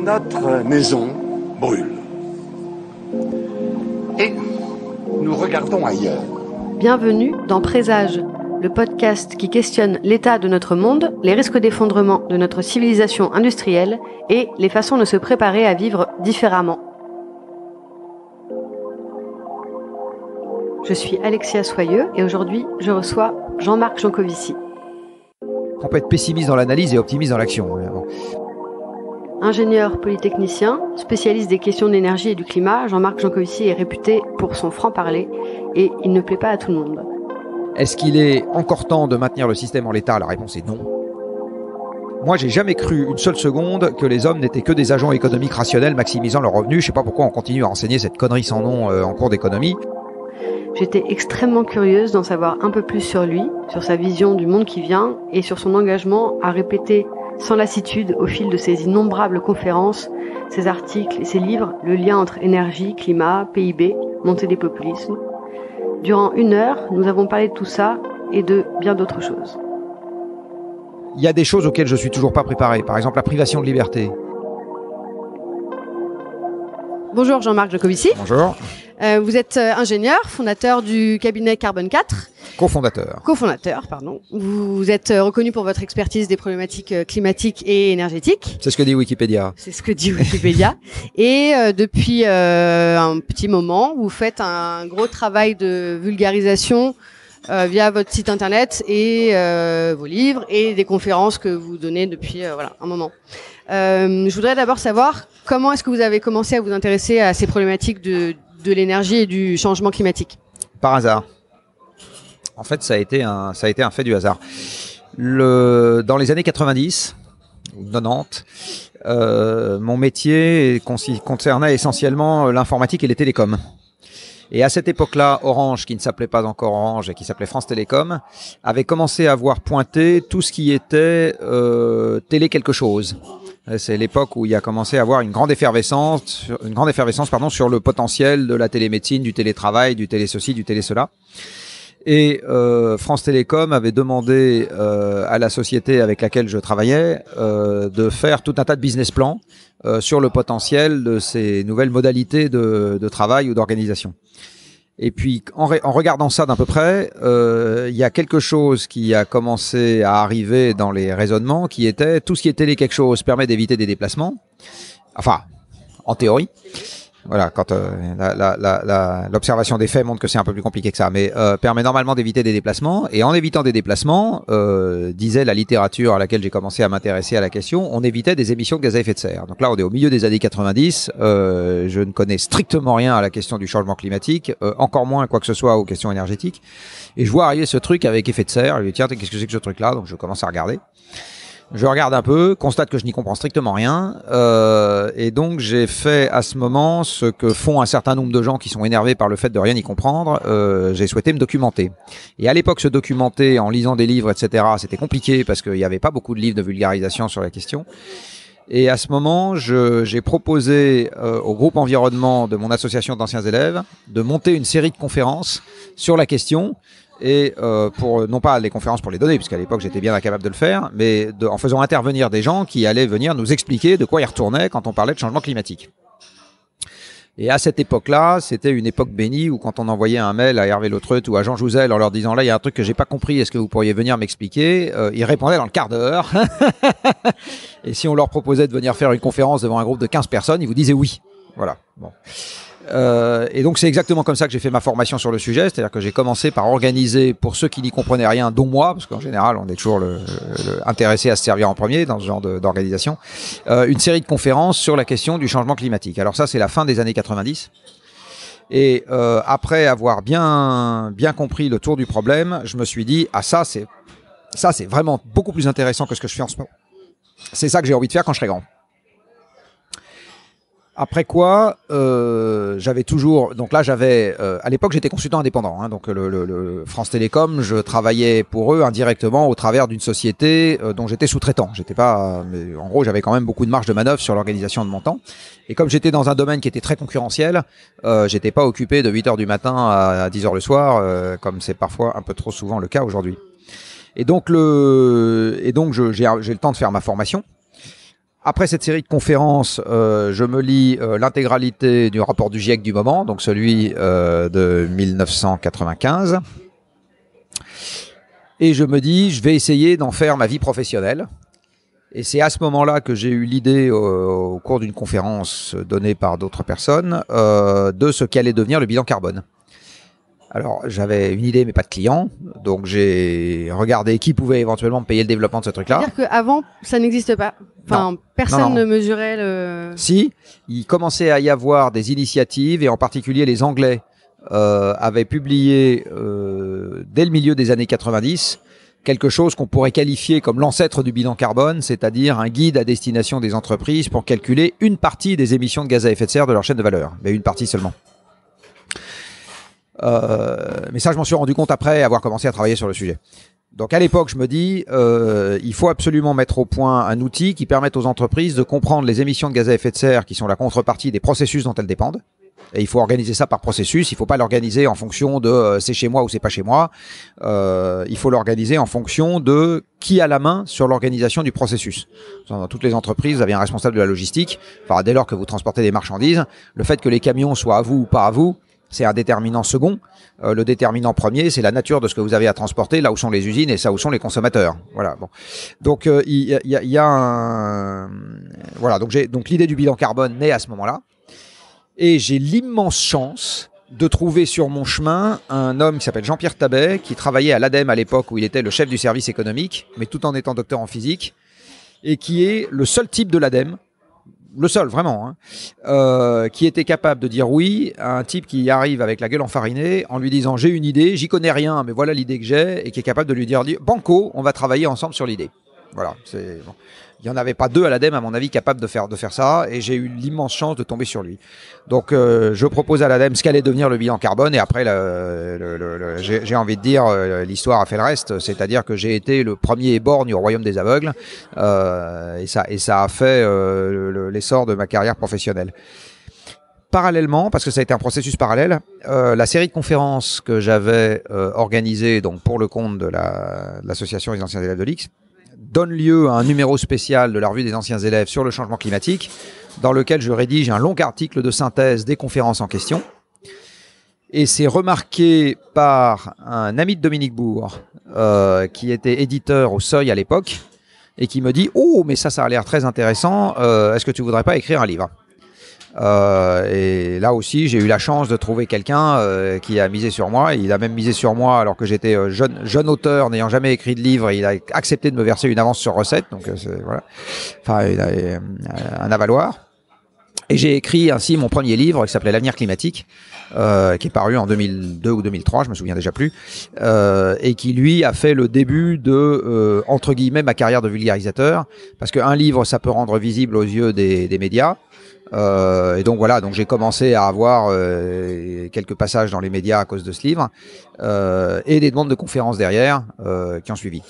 Notre maison brûle. Et nous regardons ailleurs. Bienvenue dans Présage, le podcast qui questionne l'état de notre monde, les risques d'effondrement de notre civilisation industrielle et les façons de se préparer à vivre différemment. Je suis Alexia Soyeux et aujourd'hui, je reçois Jean-Marc Jancovici. On peut être pessimiste dans l'analyse et optimiste dans l'action. Ingénieur polytechnicien, spécialiste des questions de l'énergie et du climat, Jean-Marc Jancovici est réputé pour son franc-parler et il ne plaît pas à tout le monde. Est-ce qu'il est encore temps de maintenir le système en l'état ? La réponse est non. Moi, j'ai jamais cru une seule seconde que les hommes n'étaient que des agents économiques rationnels maximisant leurs revenus. Je sais pas pourquoi on continue à enseigner cette connerie sans nom en cours d'économie. J'étais extrêmement curieuse d'en savoir un peu plus sur lui, sur sa vision du monde qui vient et sur son engagement à répéter sans lassitude au fil de ses innombrables conférences, ses articles et ses livres, le lien entre énergie, climat, PIB, montée des populismes. Durant 1 heure, nous avons parlé de tout ça et de bien d'autres choses. Il y a des choses auxquelles je suis toujours pas préparé. Par exemple, la privation de liberté. Bonjour Jean-Marc Jancovici. Bonjour. Vous êtes ingénieur, fondateur du cabinet Carbone 4. Cofondateur, pardon. Vous êtes reconnu pour votre expertise des problématiques climatiques et énergétiques. C'est ce que dit Wikipédia. C'est ce que dit Wikipédia. Et depuis un petit moment, vous faites un gros travail de vulgarisation via votre site internet et vos livres et des conférences que vous donnez depuis un moment. Je voudrais d'abord savoir comment est-ce que vous avez commencé à vous intéresser à ces problématiques de l'énergie et du changement climatique. Par hasard. En fait, ça a été un fait du hasard. Dans les années 90 ou 90, mon métier concernait essentiellement l'informatique et les télécoms. Et à cette époque-là, Orange, qui ne s'appelait pas encore Orange et qui s'appelait France Télécom, avait commencé à voir pointer tout ce qui était télé quelque chose. C'est l'époque où il y a commencé à avoir une grande effervescence sur le potentiel de la télémédecine, du télétravail, du télé-ceci, du télé-cela. Et France Télécom avait demandé à la société avec laquelle je travaillais de faire tout un tas de business plans sur le potentiel de ces nouvelles modalités de travail ou d'organisation. Et puis, en regardant ça d'un peu près, il y a quelque chose qui a commencé à arriver dans les raisonnements, qui était tout ce qui est télé quelque chose permet d'éviter des déplacements. Enfin, en théorie. Voilà, quand l'observation des faits montre que c'est un peu plus compliqué que ça, mais permet normalement d'éviter des déplacements. Et en évitant des déplacements, disait la littérature à laquelle j'ai commencé à m'intéresser à la question, on évitait des émissions de gaz à effet de serre. Donc là, on est au milieu des années 90. Je ne connais strictement rien à la question du changement climatique, encore moins quoi que ce soit aux questions énergétiques. Et je vois arriver ce truc avec effet de serre. Je dis tiens, qu'est-ce que c'est que ce truc-là ? Donc je commence à regarder. Je regarde un peu, constate que je n'y comprends strictement rien, et donc j'ai fait à ce moment ce que font un certain nombre de gens qui sont énervés par le fait de rien y comprendre. J'ai souhaité me documenter. Et à l'époque, se documenter en lisant des livres, etc., c'était compliqué parce qu'il n'y avait pas beaucoup de livres de vulgarisation sur la question. Et à ce moment, j'ai proposé au groupe environnement de mon association d'anciens élèves de monter une série de conférences sur la question. Et pour non pas les conférences pour les donner, puisqu'à l'époque j'étais bien incapable de le faire, mais en faisant intervenir des gens qui allaient venir nous expliquer de quoi ils retournaient quand on parlait de changement climatique. Et à cette époque-là, c'était une époque bénie où quand on envoyait un mail à Hervé Lautreut ou à Jean Jouzel en leur disant là il y a un truc que j'ai pas compris, est-ce que vous pourriez venir m'expliquer, ils répondaient dans le quart d'heure. Et si on leur proposait de venir faire une conférence devant un groupe de 15 personnes, ils vous disaient oui. Voilà. Bon. Et donc c'est exactement comme ça que j'ai fait ma formation sur le sujet, c'est-à-dire que j'ai commencé par organiser pour ceux qui n'y comprenaient rien, dont moi, parce qu'en général on est toujours intéressé à se servir en premier dans ce genre d'organisation, une série de conférences sur la question du changement climatique. Alors ça c'est la fin des années 90. Et après avoir bien compris le tour du problème, je me suis dit ça c'est vraiment beaucoup plus intéressant que ce que je fais en ce moment. C'est ça que j'ai envie de faire quand je serai grand. Après quoi, j'avais toujours, donc là j'avais, à l'époque j'étais consultant indépendant, hein, donc le France Télécom, je travaillais pour eux indirectement au travers d'une société dont j'étais sous-traitant. J'étais pas, mais en gros j'avais quand même beaucoup de marge de manœuvre sur l'organisation de mon temps. Et comme j'étais dans un domaine qui était très concurrentiel, j'étais pas occupé de 8h du matin à 10h le soir, comme c'est parfois un peu trop souvent le cas aujourd'hui. Et donc j'ai le temps de faire ma formation. Après cette série de conférences, je me lis l'intégralité du rapport du GIEC du moment, donc celui de 1995. Et je me dis, je vais essayer d'en faire ma vie professionnelle. Et c'est à ce moment-là que j'ai eu l'idée, au cours d'une conférence donnée par d'autres personnes, de ce qu'allait devenir le bilan carbone. Alors, j'avais une idée, mais pas de clients. Donc, j'ai regardé qui pouvait éventuellement me payer le développement de ce truc-là. C'est-à-dire qu'avant, ça n'existe pas. Enfin, Non. personne Non. ne mesurait le... Si, il commençait à y avoir des initiatives, et en particulier les Anglais avaient publié, dès le milieu des années 90, quelque chose qu'on pourrait qualifier comme l'ancêtre du bilan carbone, c'est-à-dire un guide à destination des entreprises pour calculer une partie des émissions de gaz à effet de serre de leur chaîne de valeur, mais une partie seulement. Mais ça, je m'en suis rendu compte après avoir commencé à travailler sur le sujet. Donc à l'époque, je me dis, il faut absolument mettre au point un outil qui permette aux entreprises de comprendre les émissions de gaz à effet de serre qui sont la contrepartie des processus dont elles dépendent. Et il faut organiser ça par processus. Il ne faut pas l'organiser en fonction de c'est chez moi ou c'est pas chez moi. Il faut l'organiser en fonction de qui a la main sur l'organisation du processus. Dans toutes les entreprises, vous avez un responsable de la logistique. Enfin, dès lors que vous transportez des marchandises, le fait que les camions soient à vous ou pas à vous, c'est un déterminant second. Le déterminant premier, c'est la nature de ce que vous avez à transporter, là où sont les usines et ça où sont les consommateurs. Voilà. Bon. Donc il y a un voilà. Donc l'idée du bilan carbone naît à ce moment-là. Et j'ai l'immense chance de trouver sur mon chemin un homme qui s'appelle Jean-Pierre Tabet, qui travaillait à l'ADEME à l'époque où il était le chef du service économique, mais tout en étant docteur en physique, et qui est le seul type de l'ADEME, le seul vraiment, qui était capable de dire oui à un type qui arrive avec la gueule enfarinée en lui disant j'ai une idée, j'y connais rien, mais voilà l'idée que j'ai, et qui est capable de lui dire banco, on va travailler ensemble sur l'idée. Voilà, c'est bon. Il n'y en avait pas deux à l'ADEME, à mon avis, capables de faire ça, et j'ai eu l'immense chance de tomber sur lui. Donc, je propose à l'ADEME ce qu'allait devenir le bilan carbone, et après, j'ai envie de dire, l'histoire a fait le reste, c'est-à-dire que j'ai été le premier borgne au royaume des aveugles, et ça a fait l'essor de ma carrière professionnelle. Parallèlement, parce que ça a été un processus parallèle, la série de conférences que j'avais organisée donc pour le compte de l'association des anciens élèves de l'X donne lieu à un numéro spécial de la revue des anciens élèves sur le changement climatique, dans lequel je rédige un long article de synthèse des conférences en question. Et c'est remarqué par un ami de Dominique Bourg, qui était éditeur au Seuil à l'époque, et qui me dit « Oh, mais ça a l'air très intéressant, est-ce que tu voudrais pas écrire un livre ?» Et là aussi, j'ai eu la chance de trouver quelqu'un qui a misé sur moi. Il a même misé sur moi alors que j'étais jeune auteur, n'ayant jamais écrit de livre. Il a accepté de me verser une avance sur recette, donc voilà. Enfin, il a un avaloir. Et j'ai écrit ainsi mon premier livre qui s'appelait L'avenir climatique, qui est paru en 2002 ou 2003, je me souviens déjà plus, et qui lui a fait le début de entre guillemets ma carrière de vulgarisateur, parce qu'un livre ça peut rendre visible aux yeux des médias. Et donc voilà, donc j'ai commencé à avoir quelques passages dans les médias à cause de ce livre, et des demandes de conférences derrière qui ont suivi.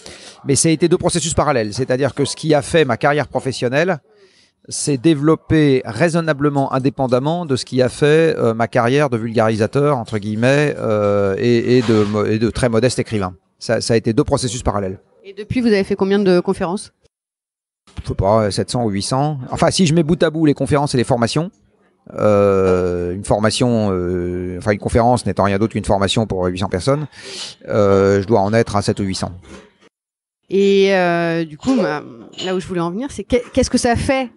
Mais ça a été deux processus parallèles, c'est-à-dire que ce qui a fait ma carrière professionnelle, c'est développé raisonnablement indépendamment de ce qui a fait ma carrière de vulgarisateur entre guillemets et de très modeste écrivain. Ça a été deux processus parallèles. Et depuis, vous avez fait combien de conférences ? Je sais pas, 700 ou 800. Enfin, si je mets bout à bout les conférences et les formations, une conférence n'étant rien d'autre qu'une formation pour 800 personnes, je dois en être à 7 ou 800. Et du coup, là où je voulais en venir, c'est qu'est-ce que ça fait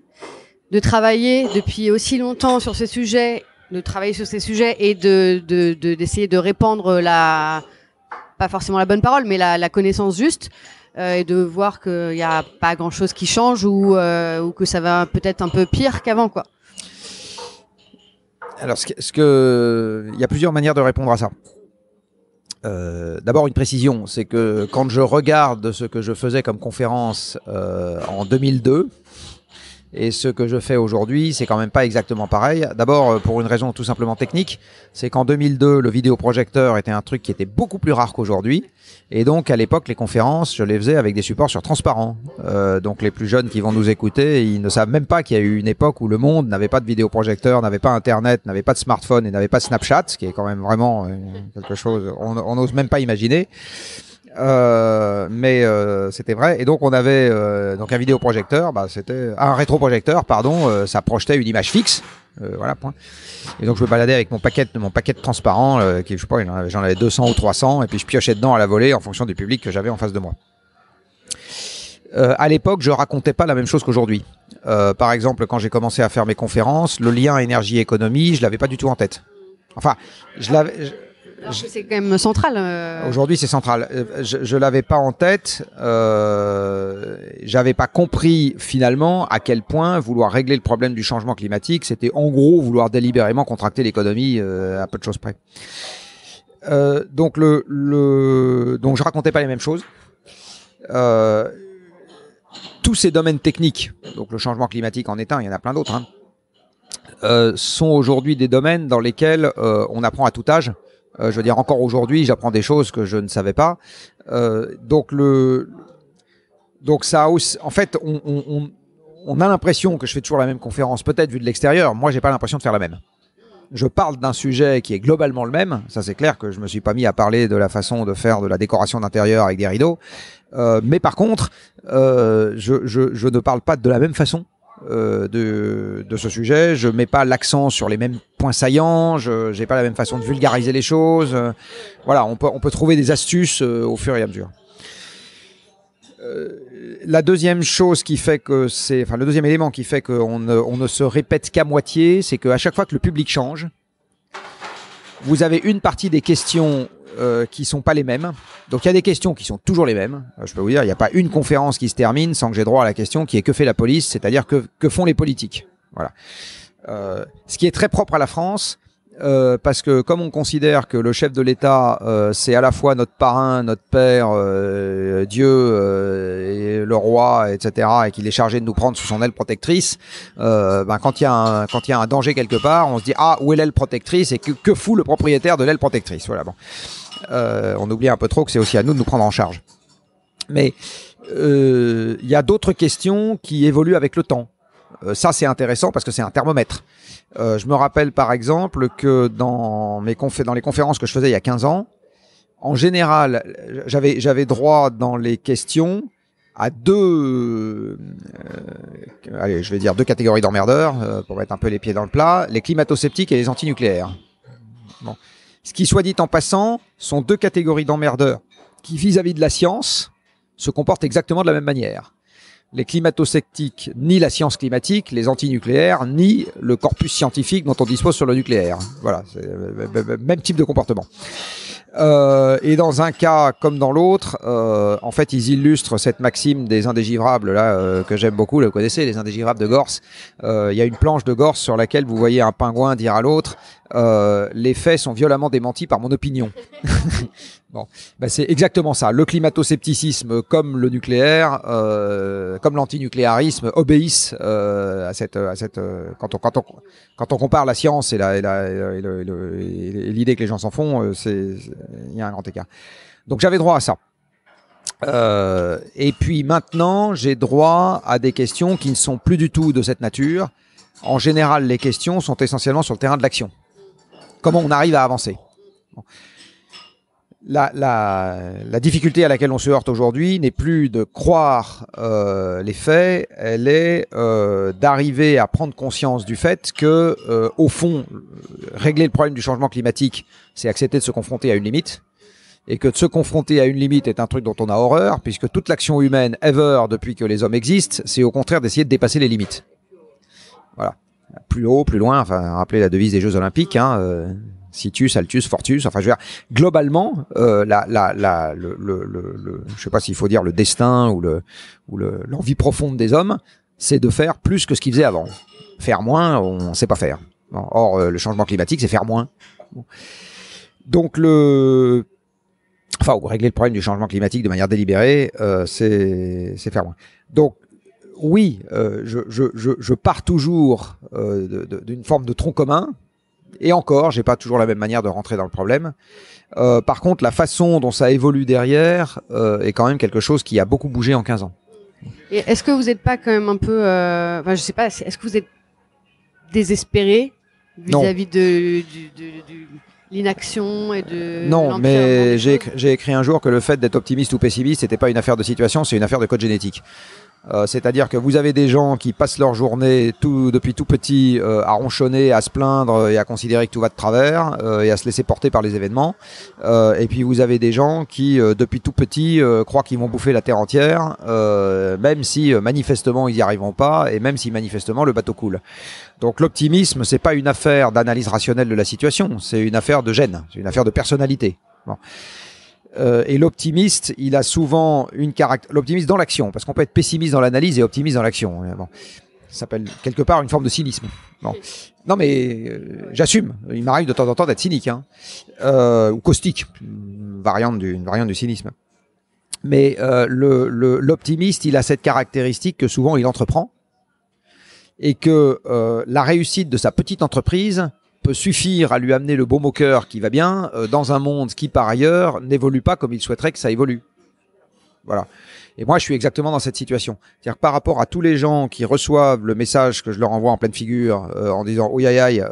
de travailler depuis aussi longtemps sur ces sujets, et d'essayer de répandre pas forcément la bonne parole, mais la connaissance juste, et de voir qu'il n'y a pas grand-chose qui change ou que ça va peut-être un peu pire qu'avant, quoi. Alors, il y a plusieurs manières de répondre à ça. D'abord, une précision, c'est que quand je regarde ce que je faisais comme conférence en 2002 et ce que je fais aujourd'hui, c'est quand même pas exactement pareil. D'abord, pour une raison tout simplement technique, c'est qu'en 2002, le vidéoprojecteur était un truc qui était beaucoup plus rare qu'aujourd'hui. Et donc, à l'époque, les conférences, je les faisais avec des supports sur transparent. Donc, les plus jeunes qui vont nous écouter, ils ne savent même pas qu'il y a eu une époque où le monde n'avait pas de vidéoprojecteur, n'avait pas Internet, n'avait pas de smartphone et n'avait pas de Snapchat, ce qui est quand même vraiment quelque chose, on n'ose même pas imaginer. C'était vrai. Et donc on avait donc un vidéoprojecteur, c'était un rétroprojecteur, pardon. Ça projetait une image fixe, voilà. Point. Et donc je me baladais avec mon paquet de transparents, qui je sais pas, j'en avais 200 ou 300, et puis je piochais dedans à la volée en fonction du public que j'avais en face de moi. À l'époque, je racontais pas la même chose qu'aujourd'hui. Par exemple, quand j'ai commencé à faire mes conférences, le lien énergie-économie, je l'avais pas du tout en tête. Enfin, je l'avais. C'est quand même central. Aujourd'hui, c'est central. Je l'avais pas en tête. J'avais pas compris finalement à quel point vouloir régler le problème du changement climatique, c'était en gros vouloir délibérément contracter l'économie à peu de choses près. Donc donc je racontais pas les mêmes choses. Tous ces domaines techniques, donc le changement climatique en est un, il y en a plein d'autres, hein, sont aujourd'hui des domaines dans lesquels on apprend à tout âge. Je veux dire, encore aujourd'hui, j'apprends des choses que je ne savais pas. Donc ça a aussi, en fait, on a l'impression que je fais toujours la même conférence, peut-être vu de l'extérieur. Moi, j'ai pas l'impression de faire la même. Je parle d'un sujet qui est globalement le même. Ça, c'est clair que je me suis pas mis à parler de la façon de faire de la décoration d'intérieur avec des rideaux. Mais par contre, je ne parle pas de la même façon de ce sujet. Je mets pas l'accent sur les mêmes points saillants. Je n'ai pas la même façon de vulgariser les choses. Voilà, on peut trouver des astuces au fur et à mesure. La deuxième chose qui fait que le deuxième élément qui fait qu'on ne se répète qu'à moitié, c'est qu'à chaque fois que le public change, vous avez une partie des questions qui sont pas les mêmes. Donc il y a des questions qui sont toujours les mêmes. Je peux vous dire, il n'y a pas une conférence qui se termine sans que j'ai droit à la question qui est que fait la police, c'est-à-dire que font les politiques. Voilà. Ce qui est très propre à la France, parce que comme on considère que le chef de l'État c'est à la fois notre parrain, notre père, Dieu, et le roi, etc., et qu'il est chargé de nous prendre sous son aile protectrice, quand il y a un danger quelque part, on se dit où est l'aile protectrice et que fout le propriétaire de l'aile protectrice. Voilà. Bon, on oublie un peu trop que c'est aussi à nous de nous prendre en charge. Mais il y a d'autres questions qui évoluent avec le temps. Ça, c'est intéressant parce que c'est un thermomètre. Je me rappelle par exemple que dans les conférences que je faisais il y a 15 ans, en général, j'avais droit dans les questions à deux catégories d'emmerdeurs, pour mettre un peu les pieds dans le plat, les climato-sceptiques et les antinucléaires. Bon. Ce qui, soit dit en passant, sont deux catégories d'emmerdeurs qui, vis-à-vis de la science, se comportent exactement de la même manière. Les climato-sceptiques nient la science climatique, les antinucléaires nient le corpus scientifique dont on dispose sur le nucléaire. Voilà, c'est le même type de comportement. Et dans un cas comme dans l'autre, en fait, ils illustrent cette maxime des indégivrables là que j'aime beaucoup. Vous connaissez, les indégivrables de Gorse. Il y a une planche de Gorse sur laquelle vous voyez un pingouin dire à l'autre les faits sont violemment démentis par mon opinion. Bon, c'est exactement ça. Le climato-scepticisme, comme le nucléaire, comme l'antinucléarisme, obéissent à cette quand on compare la science et l'idée que les gens s'en font, il y a un grand écart. Donc j'avais droit à ça. Et puis maintenant, j'ai droit à des questions qui ne sont plus du tout de cette nature. En général, les questions sont essentiellement sur le terrain de l'action. Comment on arrive à avancer. Bon. La difficulté à laquelle on se heurte aujourd'hui n'est plus de croire les faits, elle est d'arriver à prendre conscience du fait que, au fond, régler le problème du changement climatique, c'est accepter de se confronter à une limite, et que de se confronter à une limite est un truc dont on a horreur, puisque toute l'action humaine ever depuis que les hommes existent, c'est au contraire d'essayer de dépasser les limites. Voilà. Plus haut, plus loin, enfin, rappelez la devise des Jeux Olympiques, Situs, Altus, Fortus. Enfin, je veux dire, globalement, je sais pas s'il faut dire le destin ou l'envie profonde des hommes, c'est de faire plus que ce qu'ils faisaient avant. Faire moins, on sait pas faire. Bon, or, le changement climatique, c'est faire moins. Bon. Donc ou régler le problème du changement climatique de manière délibérée, c'est faire moins. Donc, oui, je pars toujours d'une forme de tronc commun. Et encore, j'ai pas toujours la même manière de rentrer dans le problème. Par contre, la façon dont ça évolue derrière est quand même quelque chose qui a beaucoup bougé en 15 ans. Et est-ce que vous n'êtes pas quand même un peu, je sais pas, est-ce que vous êtes désespéré vis-à-vis l'inaction et de Non, l'empire mais des choses. j'ai écrit un jour que le fait d'être optimiste ou pessimiste, c'était pas une affaire de situation, c'est une affaire de code génétique. C'est-à-dire que vous avez des gens qui passent leur journée depuis tout petit à ronchonner, à se plaindre et à considérer que tout va de travers et à se laisser porter par les événements. Et puis vous avez des gens qui, depuis tout petit, croient qu'ils vont bouffer la terre entière, même si manifestement ils n'y arriveront pas et même si manifestement le bateau coule. Donc l'optimisme, c'est pas une affaire d'analyse rationnelle de la situation, c'est une affaire de gène, c'est une affaire de personnalité. Bon. Et l'optimiste, il a souvent l'optimiste dans l'action, parce qu'on peut être pessimiste dans l'analyse et optimiste dans l'action. Bon. Ça s'appelle quelque part une forme de cynisme. Bon. Non mais j'assume, il m'arrive de temps en temps d'être cynique, hein. Ou caustique, une variante du cynisme. Mais l'optimiste, il a cette caractéristique que souvent il entreprend, et que la réussite de sa petite entreprise peut suffire à lui amener le baume au cœur qui va bien dans un monde qui par ailleurs n'évolue pas comme il souhaiterait que ça évolue. Voilà. Et moi je suis exactement dans cette situation. C'est-à-dire que par rapport à tous les gens qui reçoivent le message que je leur envoie en pleine figure en disant ouïe aïe aïe,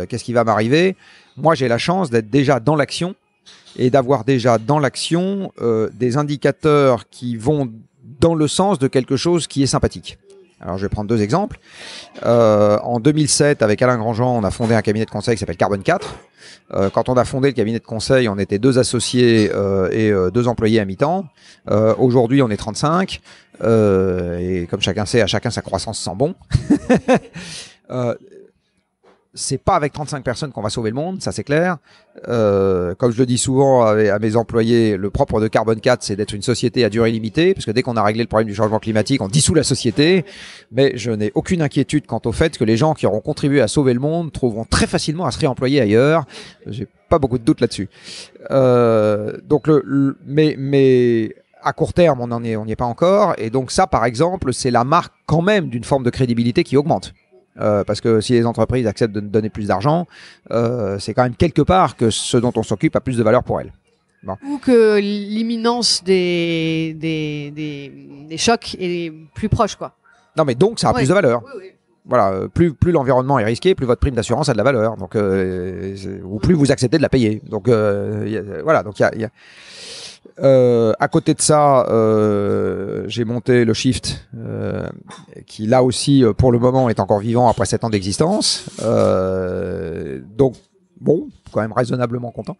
qu'est-ce qui va m'arriver, moi j'ai la chance d'être déjà dans l'action et d'avoir déjà dans l'action des indicateurs qui vont dans le sens de quelque chose qui est sympathique. Alors je vais prendre deux exemples. En 2007, avec Alain Grandjean, on a fondé un cabinet de conseil qui s'appelle Carbone 4. Quand on a fondé le cabinet de conseil, on était 2 associés et 2 employés à mi-temps. Aujourd'hui, on est 35. Et comme chacun sait, à chacun sa croissance sent bon. C'est pas avec 35 personnes qu'on va sauver le monde, ça c'est clair. Comme je le dis souvent à mes employés, le propre de Carbone 4, c'est d'être une société à durée limitée, parce que dès qu'on a réglé le problème du changement climatique, on dissout la société. Mais je n'ai aucune inquiétude quant au fait que les gens qui auront contribué à sauver le monde trouveront très facilement à se réemployer ailleurs. J'ai pas beaucoup de doute là-dessus. Donc mais à court terme, on n'y est pas encore. Et donc ça, par exemple, c'est la marque quand même d'une forme de crédibilité qui augmente. Parce que si les entreprises acceptent de nous donner plus d'argent, c'est quand même quelque part que ce dont on s'occupe a plus de valeur pour elles. Bon. Ou que l'imminence des chocs est plus proche, quoi. Non, mais donc ça a plus de valeur. Oui, oui. Voilà, plus l'environnement est risqué, plus votre prime d'assurance a de la valeur. Donc, ou plus vous acceptez de la payer. Donc, voilà. Donc, il y a à côté de ça, j'ai monté le Shift, qui là aussi, pour le moment, est encore vivant après 7 ans d'existence. Donc, bon, quand même raisonnablement content.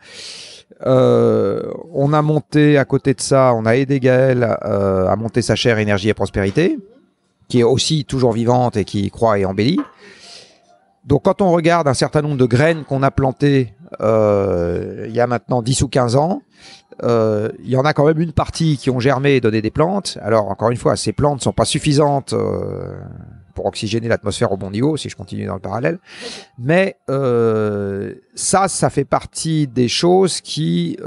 On a monté à côté de ça, on a aidé Gaël à monter sa chaire Énergie et Prospérité, qui est aussi toujours vivante et qui croît et embellit. Donc, quand on regarde un certain nombre de graines qu'on a plantées il y a maintenant 10 ou 15 ans, il y en a quand même une partie qui ont germé et donné des plantes. Alors, encore une fois, ces plantes ne sont pas suffisantes pour oxygéner l'atmosphère au bon niveau, si je continue dans le parallèle. Mais ça fait partie des choses qui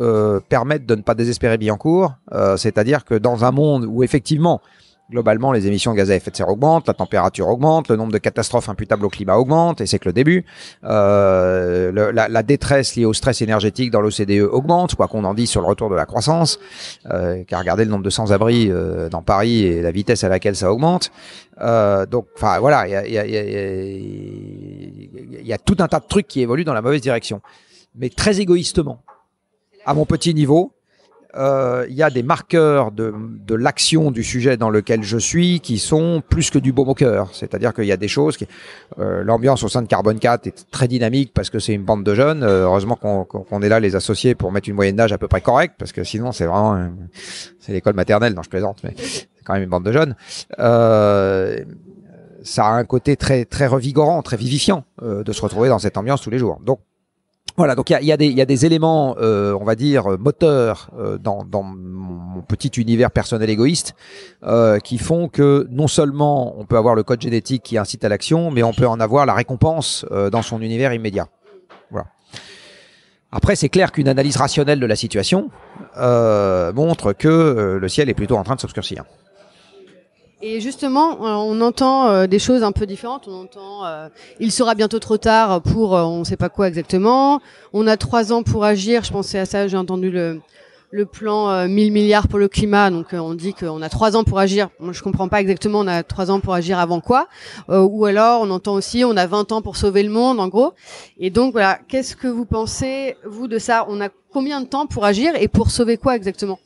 permettent de ne pas désespérer Billancourt. C'est-à-dire que dans un monde où, effectivement, globalement, les émissions de gaz à effet de serre augmentent, la température augmente, le nombre de catastrophes imputables au climat augmente, et c'est que le début. La détresse liée au stress énergétique dans l'OCDE augmente, quoi qu'on en dise sur le retour de la croissance, car regardez le nombre de sans-abri dans Paris et la vitesse à laquelle ça augmente. Donc, enfin voilà, il y a tout un tas de trucs qui évoluent dans la mauvaise direction, mais très égoïstement, à mon petit niveau. Il y a des marqueurs de l'action du sujet dans lequel je suis qui sont plus que du baume au cœur. C'est-à-dire qu'il y a des choses qui... l'ambiance au sein de Carbone 4 est très dynamique parce que c'est une bande de jeunes. Heureusement qu'on est là, les associés, pour mettre une moyenne d'âge à peu près correcte, parce que sinon c'est vraiment... c'est l'école maternelle, non je plaisante, mais c'est quand même une bande de jeunes. Ça a un côté très, très revigorant, très vivifiant de se retrouver dans cette ambiance tous les jours. Donc, voilà, donc il y a des éléments, on va dire, moteurs dans mon petit univers personnel égoïste qui font que non seulement on peut avoir le code génétique qui incite à l'action, mais on peut en avoir la récompense dans son univers immédiat. Voilà. Après, c'est clair qu'une analyse rationnelle de la situation montre que le ciel est plutôt en train de s'obscurcir. Et justement, on entend des choses un peu différentes. On entend il sera bientôt trop tard pour on ne sait pas quoi exactement. On a 3 ans pour agir. Je pensais à ça. J'ai entendu le plan 1000 milliards pour le climat. Donc on dit qu'on a 3 ans pour agir. Moi je comprends pas exactement. On a 3 ans pour agir avant quoi. Ou alors on entend aussi on a 20 ans pour sauver le monde en gros. Et donc voilà, qu'est-ce que vous pensez vous de ça? On a combien de temps pour agir et pour sauver quoi exactement?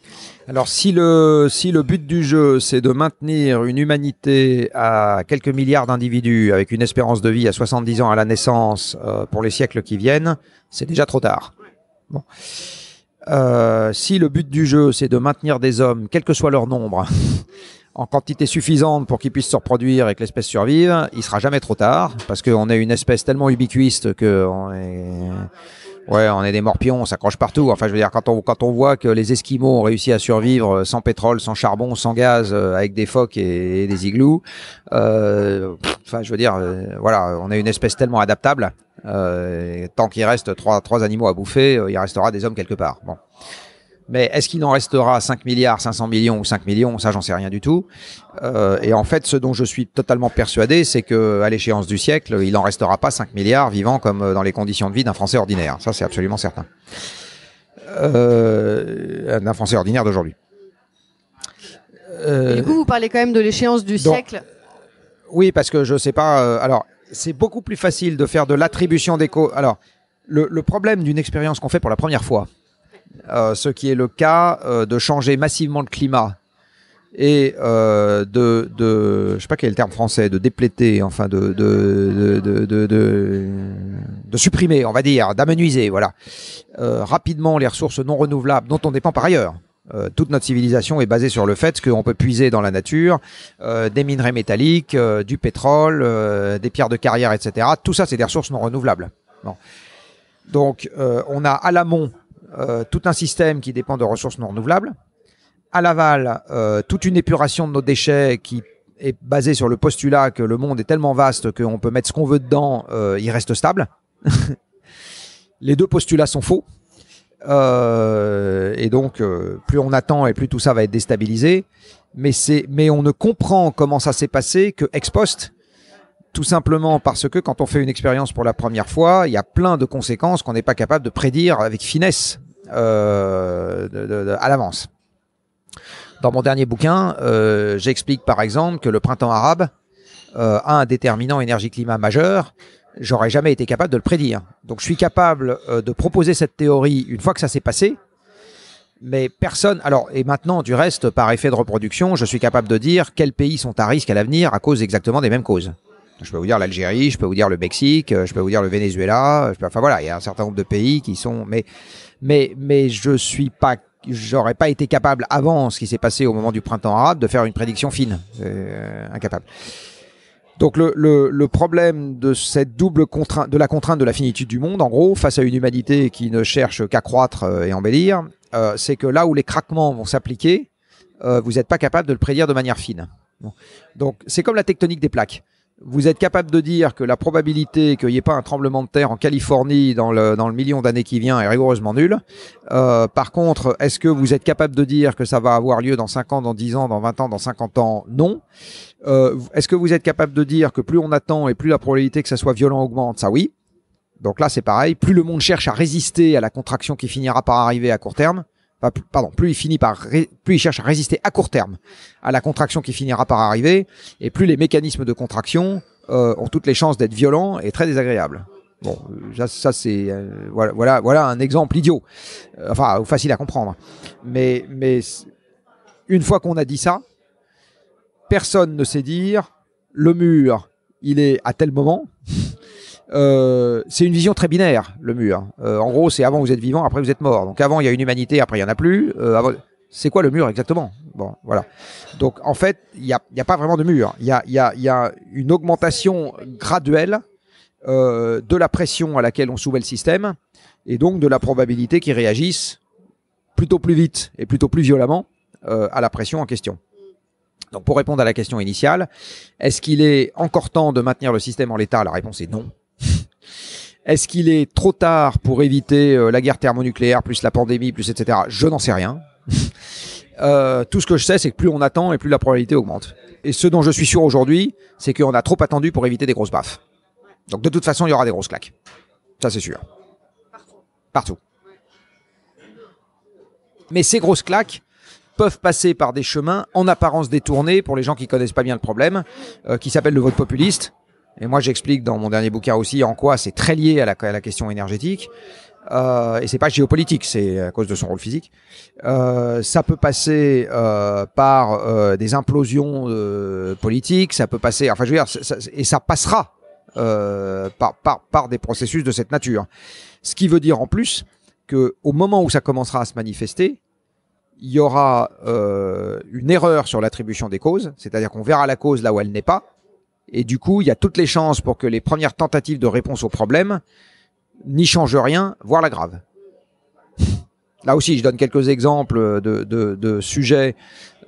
Alors si le but du jeu c'est de maintenir une humanité à quelques milliards d'individus avec une espérance de vie à 70 ans à la naissance pour les siècles qui viennent, c'est déjà trop tard. Bon. Si le but du jeu c'est de maintenir des hommes, quel que soit leur nombre, en quantité suffisante pour qu'ils puissent se reproduire et que l'espèce survive, il sera jamais trop tard parce qu'on est une espèce tellement ubiquiste que on est des morpions, on s'accroche partout. Enfin, je veux dire, quand on voit que les Esquimaux ont réussi à survivre sans pétrole, sans charbon, sans gaz, avec des phoques et des igloos, enfin, je veux dire, voilà, on est une espèce tellement adaptable. Tant qu'il reste trois animaux à bouffer, il restera des hommes quelque part. Bon. Mais est-ce qu'il en restera 5 milliards, 500 millions ou 5 millions? Ça, j'en sais rien du tout. Et en fait, ce dont je suis totalement persuadé, c'est qu'à l'échéance du siècle, il n'en restera pas 5 milliards vivants comme dans les conditions de vie d'un Français ordinaire. Ça, c'est absolument certain. D'un Français ordinaire d'aujourd'hui. Du coup, vous parlez quand même de l'échéance du siècle. Oui, parce que je sais pas... alors, c'est beaucoup plus facile de faire de l'attribution des causes. Alors, le problème d'une expérience qu'on fait pour la première fois, ce qui est le cas de changer massivement le climat et je sais pas quel est le terme français, de dépléter, enfin de supprimer, on va dire, d'amenuiser, voilà, rapidement les ressources non renouvelables dont on dépend par ailleurs. Toute notre civilisation est basée sur le fait qu'on peut puiser dans la nature des minerais métalliques, du pétrole, des pierres de carrière, etc. Tout ça, c'est des ressources non renouvelables. Bon. Donc, on a à l'amont tout un système qui dépend de ressources non renouvelables. À l'aval, toute une épuration de nos déchets qui est basée sur le postulat que le monde est tellement vaste qu'on peut mettre ce qu'on veut dedans, il reste stable. Les deux postulats sont faux. Et donc, plus on attend et plus tout ça va être déstabilisé. Mais on ne comprend comment ça s'est passé que ex post. Tout simplement parce que quand on fait une expérience pour la première fois, il y a plein de conséquences qu'on n'est pas capable de prédire avec finesse à l'avance. Dans mon dernier bouquin, j'explique par exemple que le printemps arabe a un déterminant énergie-climat majeur. J'aurais jamais été capable de le prédire. Donc je suis capable de proposer cette théorie une fois que ça s'est passé. Mais personne... Alors, et maintenant, du reste, par effet de reproduction, je suis capable de dire quels pays sont à risque à l'avenir à cause exactement des mêmes causes. Je peux vous dire l'Algérie, je peux vous dire le Mexique, je peux vous dire le Venezuela. Enfin voilà, il y a un certain nombre de pays qui sont... Mais j'aurais pas été capable, avant ce qui s'est passé au moment du printemps arabe, de faire une prédiction fine. Incapable. Donc le problème de cette double contrainte, de la contrainte de la finitude du monde, en gros, face à une humanité qui ne cherche qu'à croître et embellir, c'est que là où les craquements vont s'appliquer, vous n'êtes pas capable de le prédire de manière fine. Bon. Donc c'est comme la tectonique des plaques. Vous êtes capable de dire que la probabilité qu'il n'y ait pas un tremblement de terre en Californie dans le million d'années qui vient est rigoureusement nulle. Par contre, est-ce que vous êtes capable de dire que ça va avoir lieu dans 5 ans, dans 10 ans, dans 20 ans, dans 50 ans? Non. Est-ce que vous êtes capable de dire que plus on attend et plus la probabilité que ça soit violent augmente? Ça, oui. Donc là, c'est pareil. Plus le monde cherche à résister à la contraction qui finira par arriver à court terme, plus il cherche à résister à court terme à la contraction qui finira par arriver, et plus les mécanismes de contraction ont toutes les chances d'être violents et très désagréables. Bon, ça c'est voilà un exemple idiot, enfin facile à comprendre. Mais une fois qu'on a dit ça, personne ne sait dire le mur, il est à tel moment. C'est une vision très binaire, le mur. En gros, c'est avant vous êtes vivant, après vous êtes mort. Donc avant il y a une humanité, après il y en a plus. C'est quoi le mur exactement? Bon, voilà. Donc en fait, il y a pas vraiment de mur. Il y a une augmentation graduelle de la pression à laquelle on soumet le système, et donc de la probabilité qu'il réagisse plutôt plus vite et plutôt plus violemment à la pression en question. Donc pour répondre à la question initiale, est-ce qu'il est encore temps de maintenir le système en l'état? La réponse est non. Est-ce qu'il est trop tard pour éviter la guerre thermonucléaire, plus la pandémie, plus etc. Je n'en sais rien. Tout ce que je sais, c'est que plus on attend et plus la probabilité augmente. Et ce dont je suis sûr aujourd'hui, c'est qu'on a trop attendu pour éviter des grosses baffes. Donc de toute façon, il y aura des grosses claques. Ça, c'est sûr. Partout. Mais ces grosses claques peuvent passer par des chemins en apparence détournés pour les gens qui connaissent pas bien le problème, qui s'appelle le vote populiste. Et moi, j'explique dans mon dernier bouquin aussi en quoi c'est très lié à la question énergétique. Et c'est pas géopolitique, c'est à cause de son rôle physique. Ça peut passer par des implosions politiques, ça peut passer, enfin je veux dire, et ça passera par des processus de cette nature. Ce qui veut dire en plus que au moment où ça commencera à se manifester, il y aura une erreur sur l'attribution des causes, c'est-à-dire qu'on verra la cause là où elle n'est pas, et du coup, il y a toutes les chances pour que les premières tentatives de réponse au problème n'y changent rien, voire l'aggravent. Là aussi, je donne quelques exemples de sujets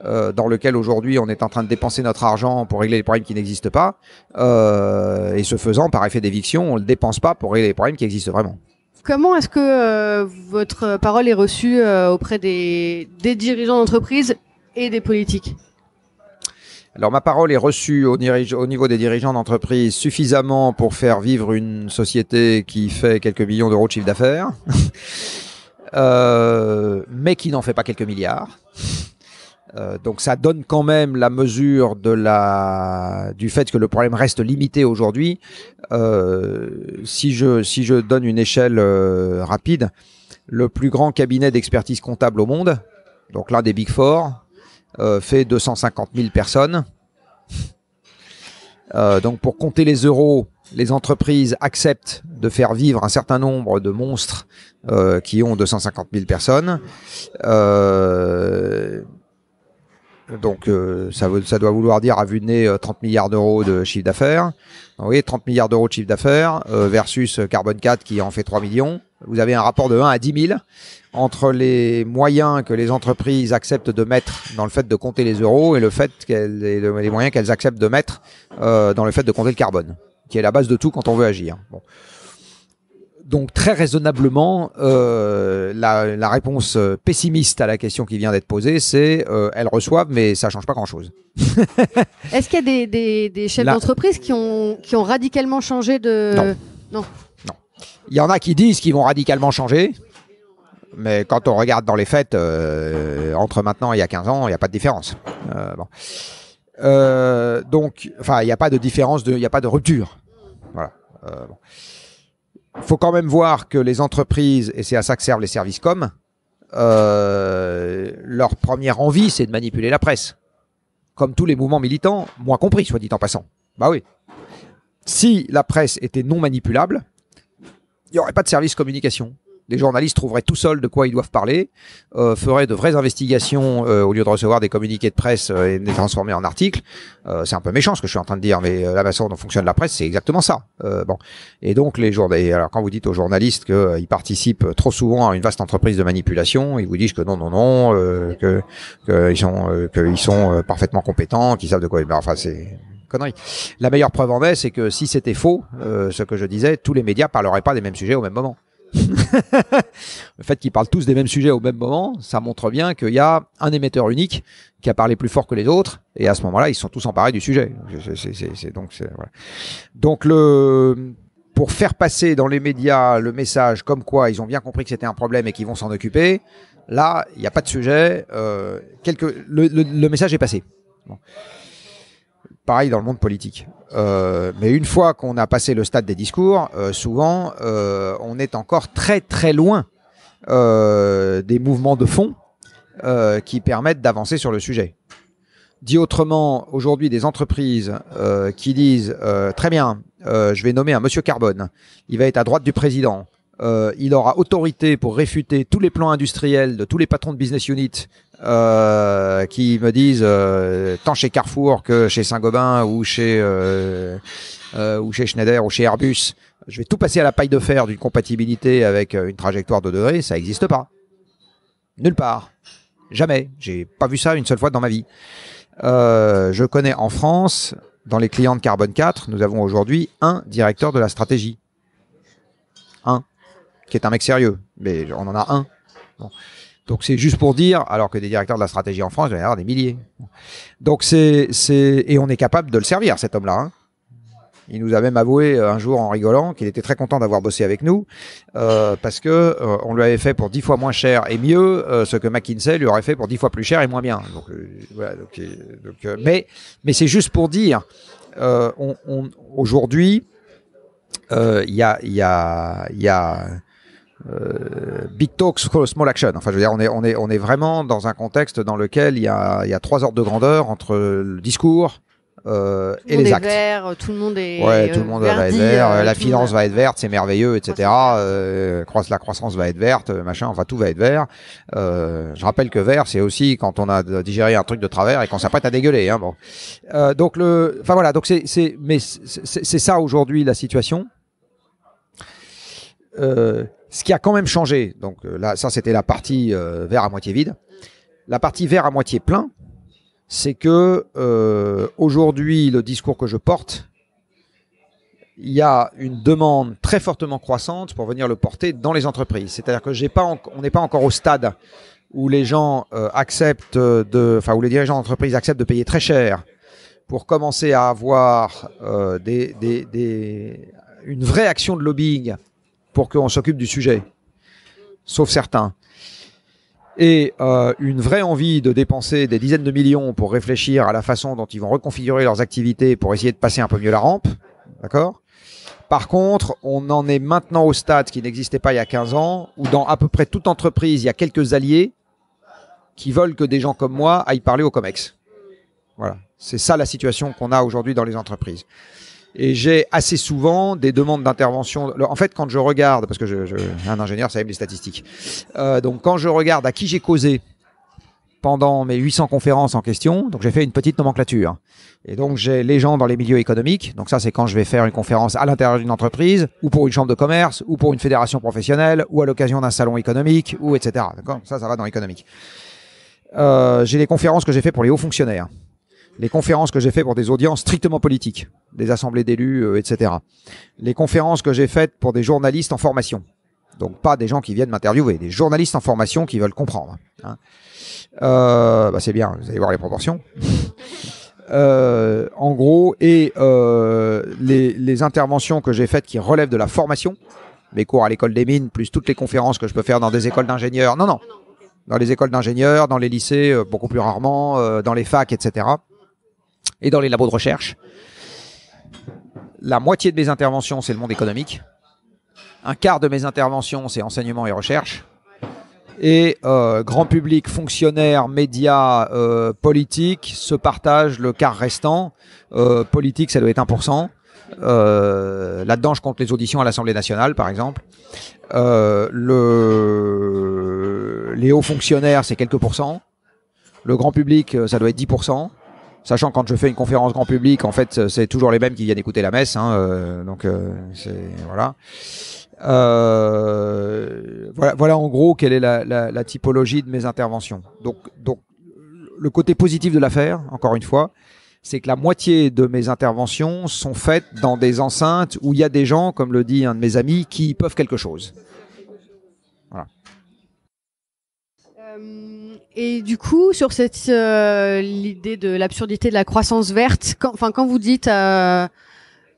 dans lesquels aujourd'hui on est en train de dépenser notre argent pour régler les problèmes qui n'existent pas, et ce faisant, par effet d'éviction, on ne le dépense pas pour régler les problèmes qui existent vraiment. Comment est-ce que votre parole est reçue auprès des dirigeants d'entreprise et des politiques ? Alors ma parole est reçue au niveau des dirigeants d'entreprise suffisamment pour faire vivre une société qui fait quelques millions d'euros de chiffre d'affaires, mais qui n'en fait pas quelques milliards. Donc ça donne quand même la mesure du fait que le problème reste limité aujourd'hui. Si je donne une échelle rapide, le plus grand cabinet d'expertise comptable au monde, donc l'un des Big Four, fait 250 000 personnes. Donc pour compter les euros, les entreprises acceptent de faire vivre un certain nombre de monstres qui ont 250 000 personnes. Donc ça doit vouloir dire à vue de nez 30 milliards d'euros de chiffre d'affaires. Vous voyez, 30 milliards d'euros de chiffre d'affaires versus Carbone 4 qui en fait 3 millions. Vous avez un rapport de 1 à 10 000 entre les moyens que les entreprises acceptent de mettre dans le fait de compter les euros et les moyens qu'elles acceptent de mettre dans le fait de compter le carbone, qui est la base de tout quand on veut agir. Bon. Donc très raisonnablement, la réponse pessimiste à la question qui vient d'être posée, c'est elles reçoivent, mais ça change pas grand-chose. Est-ce qu'il y a des chefs d'entreprise qui ont radicalement changé de... Non. Il y en a qui disent qu'ils vont radicalement changer, mais quand on regarde dans les faits, entre maintenant et il y a 15 ans, il n'y a pas de différence. Donc, enfin, il n'y a pas de différence, il n'y a pas de rupture. Voilà. Bon. Faut quand même voir que les entreprises, et c'est à ça que servent les services com, leur première envie, c'est de manipuler la presse. Comme tous les mouvements militants, moi compris, soit dit en passant. Bah oui. Si la presse était non manipulable, il n'y aurait pas de service communication. Les journalistes trouveraient tout seuls de quoi ils doivent parler, feraient de vraies investigations au lieu de recevoir des communiqués de presse et de les transformer en articles. C'est un peu méchant ce que je suis en train de dire, mais la façon dont fonctionne la presse, c'est exactement ça. Bon. Et donc les journalistes, alors quand vous dites aux journalistes qu'ils participent trop souvent à une vaste entreprise de manipulation, ils vous disent que non, qu'ils sont parfaitement compétents, qu'ils savent de quoi ils parlent. Enfin, c'est connerie. La meilleure preuve en est, c'est que si c'était faux, ce que je disais, tous les médias parleraient pas des mêmes sujets au même moment. Le fait qu'ils parlent tous des mêmes sujets au même moment, ça montre bien qu'il y a un émetteur unique qui a parlé plus fort que les autres, et à ce moment-là, ils sont tous emparés du sujet. Voilà. Donc pour faire passer dans les médias le message comme quoi ils ont bien compris que c'était un problème et qu'ils vont s'en occuper, là, il n'y a pas de sujet. Le message est passé. Bon. Pareil dans le monde politique. Mais une fois qu'on a passé le stade des discours, souvent, on est encore très très loin des mouvements de fond qui permettent d'avancer sur le sujet. Dit autrement, aujourd'hui, des entreprises qui disent très bien, je vais nommer un monsieur Carbone, il va être à droite du président. Il aura autorité pour réfuter tous les plans industriels de tous les patrons de business unit qui me disent tant chez Carrefour que chez Saint-Gobain ou chez Schneider ou chez Airbus, je vais tout passer à la paille de fer d'une compatibilité avec une trajectoire de degrés, ça n'existe pas. Nulle part. Jamais. J'ai pas vu ça une seule fois dans ma vie. Je connais en France, dans les clients de Carbone 4, nous avons aujourd'hui un directeur de la stratégie. Un. Qui est un mec sérieux. Mais on en a un. Bon. Donc c'est juste pour dire, alors que des directeurs de la stratégie en France, il va y en avoir des milliers. Donc et on est capable de le servir, cet homme-là. Hein. Il nous a même avoué un jour en rigolant qu'il était très content d'avoir bossé avec nous parce que on lui avait fait pour 10 fois moins cher et mieux ce que McKinsey lui aurait fait pour 10 fois plus cher et moins bien. Donc, voilà, mais c'est juste pour dire, aujourd'hui, il y a big talk, small action. Enfin, je veux dire, on est vraiment dans un contexte dans lequel il y a 3 ordres de grandeur entre le discours et les actes. Tout le monde est ouais, tout le monde va être vert, la finance va être verte, c'est merveilleux, etc. La croissance va être verte, machin, enfin tout va être vert. Je rappelle que vert, c'est aussi quand on a digéré un truc de travers et qu'on s'apprête à dégueuler. Hein, bon. Donc voilà, donc c'est ça aujourd'hui la situation. Ce qui a quand même changé, donc là, ça c'était la partie verre à moitié vide. La partie verre à moitié plein, c'est que aujourd'hui, le discours que je porte, il y a une demande très fortement croissante pour venir le porter dans les entreprises. C'est-à-dire que on n'est pas encore au stade où les gens acceptent où les dirigeants d'entreprise acceptent de payer très cher pour commencer à avoir une vraie action de lobbying pour qu'on s'occupe du sujet, sauf certains. Et une vraie envie de dépenser des dizaines de millions pour réfléchir à la façon dont ils vont reconfigurer leurs activités pour essayer de passer un peu mieux la rampe. D'accord ? Par contre, on en est maintenant au stade qui n'existait pas il y a 15 ans, où dans à peu près toute entreprise, il y a quelques alliés qui veulent que des gens comme moi aillent parler au COMEX. Voilà. C'est ça la situation qu'on a aujourd'hui dans les entreprises. Et j'ai assez souvent des demandes d'intervention. En fait, quand je regarde, parce que un ingénieur, ça aime les statistiques. Donc, quand je regarde à qui j'ai causé pendant mes 800 conférences en question, donc j'ai fait une petite nomenclature. Et donc, j'ai les gens dans les milieux économiques. Donc ça, c'est quand je vais faire une conférence à l'intérieur d'une entreprise, ou pour une chambre de commerce, ou pour une fédération professionnelle, ou à l'occasion d'un salon économique, ou etc. D'accord ? Ça va dans l'économique. J'ai les conférences que j'ai fait pour les hauts fonctionnaires. Les conférences que j'ai fait pour des audiences strictement politiques, des assemblées d'élus, etc. Les conférences que j'ai faites pour des journalistes en formation. Donc pas des gens qui viennent m'interviewer, des journalistes en formation qui veulent comprendre. Hein. C'est bien, vous allez voir les proportions. En gros, et les interventions que j'ai faites qui relèvent de la formation, mes cours à l'école des mines, plus toutes les conférences que je peux faire dans des écoles d'ingénieurs. Non. Dans les écoles d'ingénieurs, dans les lycées, beaucoup plus rarement, dans les facs, etc. Et dans les labos de recherche. La moitié de mes interventions, c'est le monde économique. Un quart de mes interventions, c'est enseignement et recherche. Et grand public, fonctionnaires, médias, politiques se partagent le quart restant. Politique, ça doit être 1%. Là-dedans, je compte les auditions à l'Assemblée nationale, par exemple. Les hauts fonctionnaires, c'est quelques pourcents. Le grand public, ça doit être 10%. Sachant que quand je fais une conférence grand public, en fait, c'est toujours les mêmes qui viennent écouter la messe. Hein, voilà. Voilà en gros quelle est la typologie de mes interventions. Donc, le côté positif de l'affaire, encore une fois, c'est que la moitié de mes interventions sont faites dans des enceintes où il y a des gens, comme le dit un de mes amis, qui peuvent quelque chose. Voilà. Et du coup, sur cette l'idée de l'absurdité de la croissance verte, quand vous dites un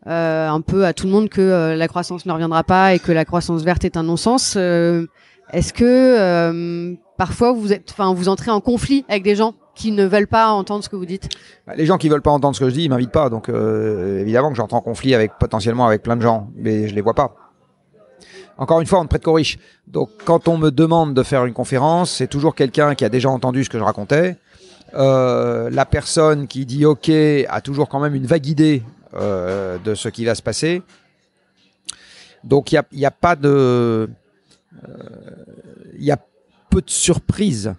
peu à tout le monde que la croissance ne reviendra pas et que la croissance verte est un non-sens, est-ce que parfois vous entrez en conflit avec des gens qui ne veulent pas entendre ce que vous dites? Les gens qui veulent pas entendre ce que je dis, ils m'invitent pas. Donc évidemment que j'entre en conflit potentiellement avec plein de gens, mais je les vois pas. Encore une fois, on ne prête qu'aux riches. Donc, quand on me demande de faire une conférence, c'est toujours quelqu'un qui a déjà entendu ce que je racontais. La personne qui dit OK a toujours quand même une vague idée de ce qui va se passer. Donc, il y a pas de... Il y a peu de surprises.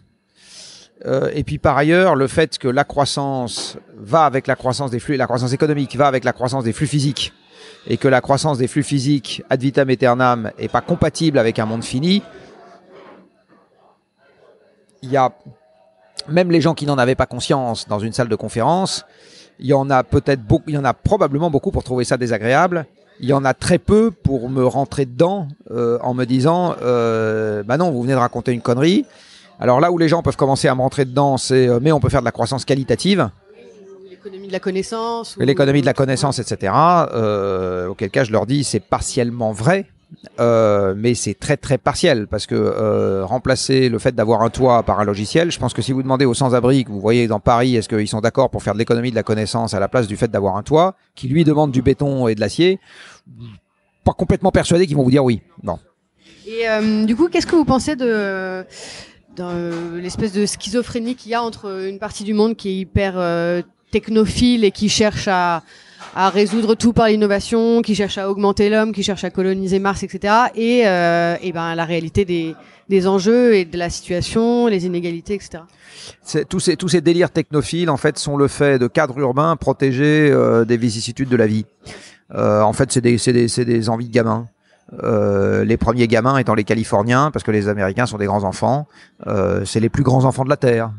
Et puis, par ailleurs, le fait que la croissance va avec la croissance des flux, la croissance économique va avec la croissance des flux physiques, et que la croissance des flux physiques ad vitam aeternam est pas compatible avec un monde fini, il y a même les gens qui n'en avaient pas conscience dans une salle de conférence, il y en a probablement beaucoup pour trouver ça désagréable. Il y en a très peu pour me rentrer dedans en me disant non, vous venez de raconter une connerie. Alors là où les gens peuvent commencer à me rentrer dedans, c'est mais on peut faire de la croissance qualitative. l'économie de la connaissance. L'économie de la connaissance, etc. Auquel cas, je leur dis, c'est partiellement vrai. Mais c'est très très partiel parce que remplacer le fait d'avoir un toit par un logiciel, je pense que si vous demandez aux sans-abri que vous voyez dans Paris, est-ce qu'ils sont d'accord pour faire de l'économie de la connaissance à la place du fait d'avoir un toit, qui lui demande du béton et de l'acier, pas complètement persuadé qu'ils vont vous dire oui. Non. Et du coup, qu'est-ce que vous pensez de l'espèce de schizophrénie qu'il y a entre une partie du monde qui est hyper technophile et qui cherche à résoudre tout par l'innovation, qui cherche à augmenter l'homme, qui cherche à coloniser Mars, etc. Et la réalité des enjeux et de la situation, les inégalités, etc. Tous ces délires technophiles, en fait, sont le fait de cadres urbains protégés des vicissitudes de la vie. En fait, c'est des envies de gamins. Les premiers gamins étant les Californiens, parce que les Américains sont des grands enfants. C'est les plus grands enfants de la Terre.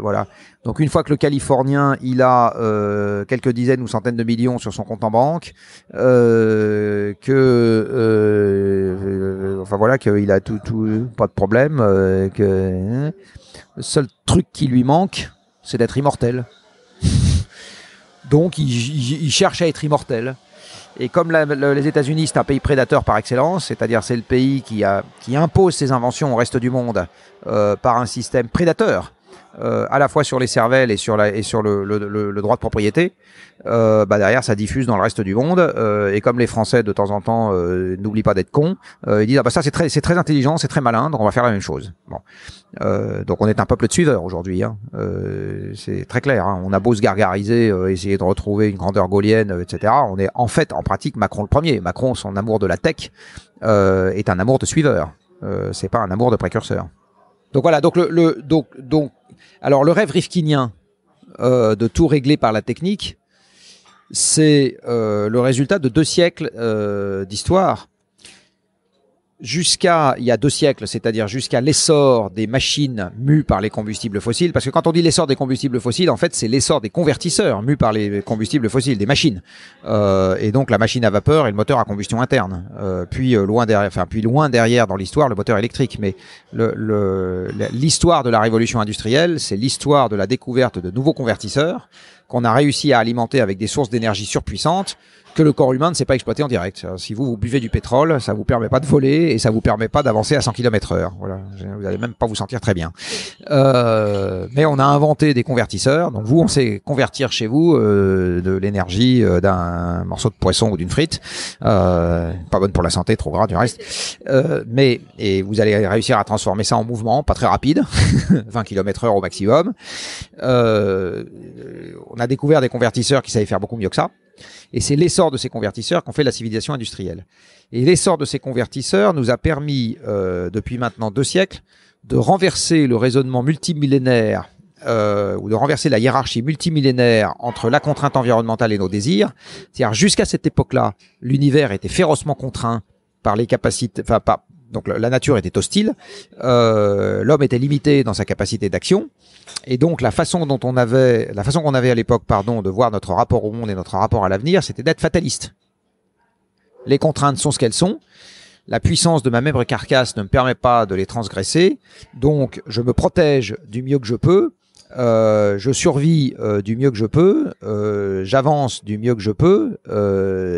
Voilà. Donc une fois que le Californien il a quelques dizaines ou centaines de millions sur son compte en banque, enfin voilà, qu'il a tout pas de problème, que le seul truc qui lui manque, c'est d'être immortel. Donc il cherche à être immortel. Et comme les États-Unis, c'est un pays prédateur par excellence, c'est-à-dire c'est le pays qui impose ses inventions au reste du monde par un système prédateur, à la fois sur les cervelles et sur le droit de propriété, derrière ça diffuse dans le reste du monde. Et comme les Français de temps en temps n'oublient pas d'être cons, ils disent ça c'est très intelligent, c'est très malin, donc on va faire la même chose. Bon. Donc on est un peuple de suiveurs aujourd'hui, hein. C'est très clair, hein. On a beau se gargariser, essayer de retrouver une grandeur gaullienne, etc. On est en fait en pratique Macron le premier. Macron, son amour de la tech est un amour de suiveur. C'est pas un amour de précurseur. Donc voilà, alors le rêve rifkinien de tout régler par la technique, c'est le résultat de 2 siècles d'histoire. Jusqu'à il y a 2 siècles, c'est-à-dire jusqu'à l'essor des machines mues par les combustibles fossiles, parce que quand on dit l'essor des combustibles fossiles, en fait, c'est l'essor des convertisseurs mus par les combustibles fossiles, des machines, et donc la machine à vapeur et le moteur à combustion interne, puis loin derrière dans l'histoire, le moteur électrique. Mais l'histoire de la révolution industrielle, c'est l'histoire de la découverte de nouveaux convertisseurs qu'on a réussi à alimenter avec des sources d'énergie surpuissantes que le corps humain ne sait pas exploiter en direct. Si vous buvez du pétrole, ça vous permet pas de voler et ça vous permet pas d'avancer à 100 km/h. Voilà, vous allez même pas vous sentir très bien. Mais on a inventé des convertisseurs. Donc on sait convertir chez vous de l'énergie d'un morceau de poisson ou d'une frite. Pas bonne pour la santé, trop gras du reste. Et vous allez réussir à transformer ça en mouvement, pas très rapide, 20 km/h au maximum. On a découvert des convertisseurs qui savaient faire beaucoup mieux que ça. Et c'est l'essor de ces convertisseurs qu'on fait la civilisation industrielle. Et l'essor de ces convertisseurs nous a permis, depuis maintenant 2 siècles, de renverser le raisonnement multimillénaire, ou de renverser la hiérarchie multimillénaire entre la contrainte environnementale et nos désirs. C'est-à-dire, jusqu'à cette époque-là, l'univers était férocement contraint par les capacités, donc la nature était hostile, l'homme était limité dans sa capacité d'action, et donc la façon qu'on avait à l'époque, de voir notre rapport au monde et notre rapport à l'avenir, c'était d'être fataliste. Les contraintes sont ce qu'elles sont. La puissance de ma maigre carcasse ne me permet pas de les transgresser, donc je me protège du mieux que je peux. Je survis du mieux que je peux, j'avance du mieux que je peux,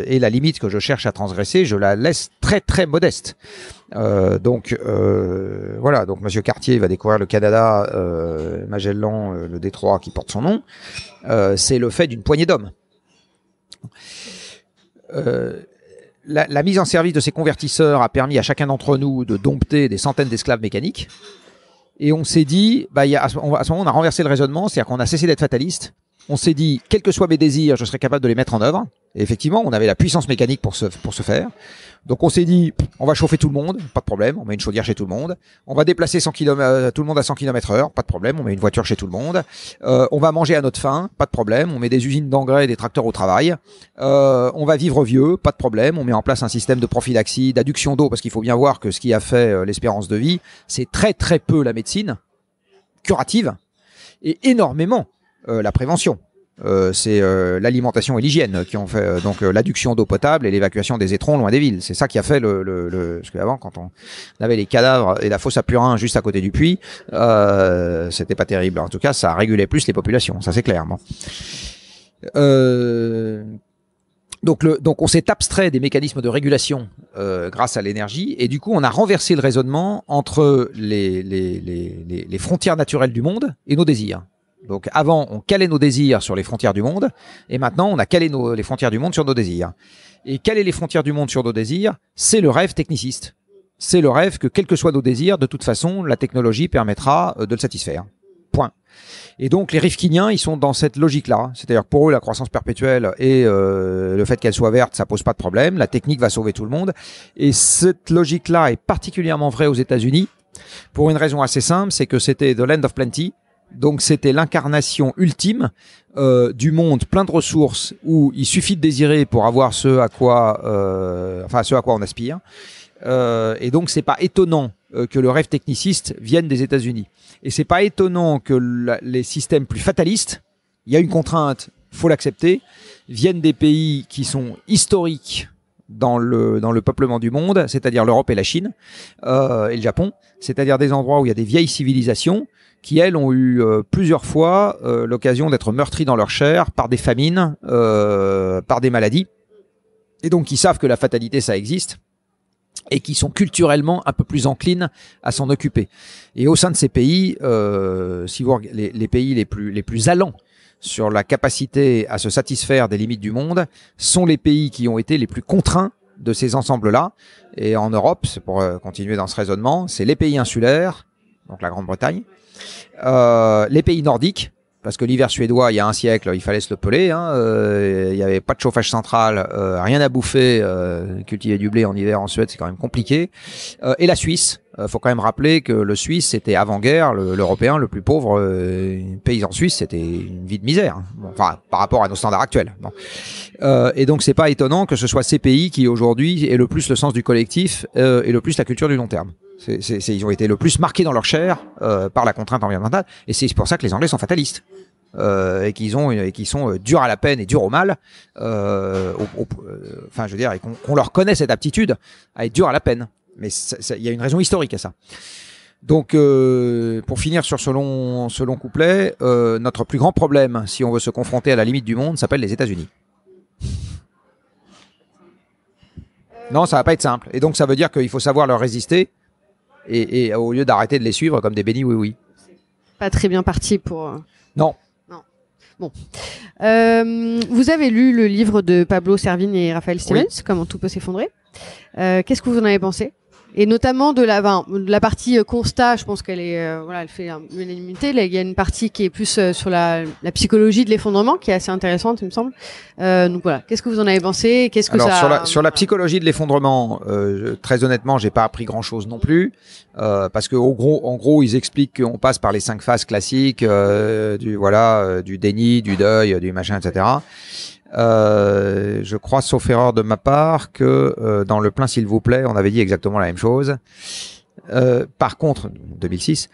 et la limite que je cherche à transgresser, je la laisse très très modeste. Donc Monsieur Cartier va découvrir le Canada, Magellan, le détroit qui porte son nom. C'est le fait d'une poignée d'hommes. La mise en service de ces convertisseurs a permis à chacun d'entre nous de dompter des centaines d'esclaves mécaniques. Et on s'est dit, à ce moment, on a renversé le raisonnement, c'est-à-dire qu'on a cessé d'être fataliste. On s'est dit, quels que soient mes désirs, je serai capable de les mettre en œuvre. Et effectivement, on avait la puissance mécanique pour se faire. Donc on s'est dit, on va chauffer tout le monde, pas de problème, on met une chaudière chez tout le monde. On va déplacer tout le monde à 100 km/h, pas de problème, on met une voiture chez tout le monde. On va manger à notre faim, pas de problème, on met des usines d'engrais et des tracteurs au travail. On va vivre vieux, pas de problème, on met en place un système de prophylaxie, d'adduction d'eau, parce qu'il faut bien voir que ce qui a fait l'espérance de vie, c'est très très peu la médecine curative et énormément la prévention. C'est l'alimentation et l'hygiène qui ont fait l'adduction d'eau potable et l'évacuation des étrons loin des villes. C'est ça qui a fait parce qu'avant, quand on avait les cadavres et la fosse à purin juste à côté du puits, c'était pas terrible. En tout cas, ça régulait plus les populations, ça c'est clair. Bon. Donc on s'est abstrait des mécanismes de régulation grâce à l'énergie, et du coup on a renversé le raisonnement entre les frontières naturelles du monde et nos désirs. Donc avant on calait nos désirs sur les frontières du monde, et maintenant on a calé les frontières du monde sur nos désirs. Et caler les frontières du monde sur nos désirs, c'est le rêve techniciste. C'est le rêve que quels que soient nos désirs, de toute façon la technologie permettra de le satisfaire. Point. Et donc les Rifkiniens, ils sont dans cette logique-là. C'est-à-dire que pour eux, la croissance perpétuelle et le fait qu'elle soit verte, ça pose pas de problème. La technique va sauver tout le monde. Et cette logique-là est particulièrement vraie aux États-Unis pour une raison assez simple, c'est que c'était the land of plenty. Donc c'était l'incarnation ultime du monde plein de ressources où il suffit de désirer pour avoir ce à quoi on aspire. Et donc c'est pas étonnant que le rêve techniciste vienne des États-Unis. Et c'est pas étonnant que les systèmes plus fatalistes, il y a une contrainte, faut l'accepter, viennent des pays qui sont historiques dans le peuplement du monde, c'est-à-dire l'Europe et la Chine et le Japon, c'est-à-dire des endroits où il y a des vieilles civilisations qui, elles, ont eu plusieurs fois l'occasion d'être meurtries dans leur chair par des famines, par des maladies, et donc qui savent que la fatalité, ça existe, et qui sont culturellement un peu plus enclines à s'en occuper. Et au sein de ces pays, si vous les pays les plus allants sur la capacité à se satisfaire des limites du monde sont les pays qui ont été les plus contraints de ces ensembles-là. Et en Europe, c'est pour continuer dans ce raisonnement, c'est les pays insulaires, donc la Grande-Bretagne, les pays nordiques, parce que l'hiver suédois, il y a un siècle, il fallait se le peler. Il n'y avait pas de chauffage central, rien à bouffer. Cultiver du blé en hiver en Suède, c'est quand même compliqué. Et la Suisse, faut quand même rappeler que le Suisse, c'était avant-guerre, l'Européen le plus pauvre paysan suisse, c'était une vie de misère. Bon, enfin, par rapport à nos standards actuels. Bon. Et donc, c'est pas étonnant que ce soit ces pays qui aujourd'hui aient le plus le sens du collectif et le plus la culture du long terme. Ils ont été le plus marqués dans leur chair par la contrainte environnementale, et c'est pour ça que les Anglais sont fatalistes et qui sont durs à la peine et durs au mal. Enfin, je veux dire, et qu'on leur connaît cette aptitude à être dur à la peine. Mais il y a une raison historique à ça. Donc, pour finir sur ce long couplet, notre plus grand problème, si on veut se confronter à la limite du monde, s'appelle les États-Unis. Non, ça va pas être simple. Et donc, ça veut dire qu'il faut savoir leur résister. Et au lieu d'arrêter de les suivre comme des bénis oui-oui. Pas très bien parti pour... Non. Bon. Vous avez lu le livre de Pablo Servigne et Raphaël Stevens, oui. Comment tout peut s'effondrer. Qu'est-ce que vous en avez pensé ? Et notamment de la partie constat, je pense qu'elle est, elle fait l'unanimité. Il y a une partie qui est plus sur la psychologie de l'effondrement, qui est assez intéressante, il me semble. Donc voilà, qu'est-ce que vous en avez pensé ? Sur la psychologie de l'effondrement, très honnêtement, j'ai pas appris grand-chose non plus, parce que en gros, ils expliquent qu'on passe par les 5 phases classiques du déni, du deuil, du machin, etc. Je crois, sauf erreur de ma part, que dans Le Plein s'il vous plaît, on avait dit exactement la même chose. Par contre, 2006.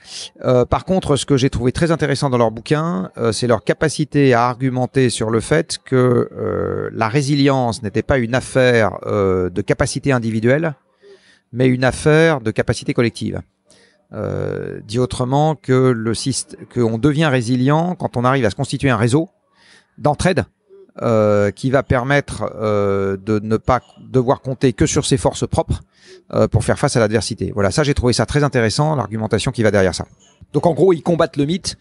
Par contre, ce que j'ai trouvé très intéressant dans leur bouquin, c'est leur capacité à argumenter sur le fait que la résilience n'était pas une affaire de capacité individuelle, mais une affaire de capacité collective. Dit autrement, qu'on devient résilient quand on arrive à se constituer un réseau d'entraide. Qui va permettre de ne pas devoir compter que sur ses forces propres pour faire face à l'adversité. Voilà, ça j'ai trouvé ça très intéressant, l'argumentation qui va derrière ça. Donc en gros, ils combattent le mythe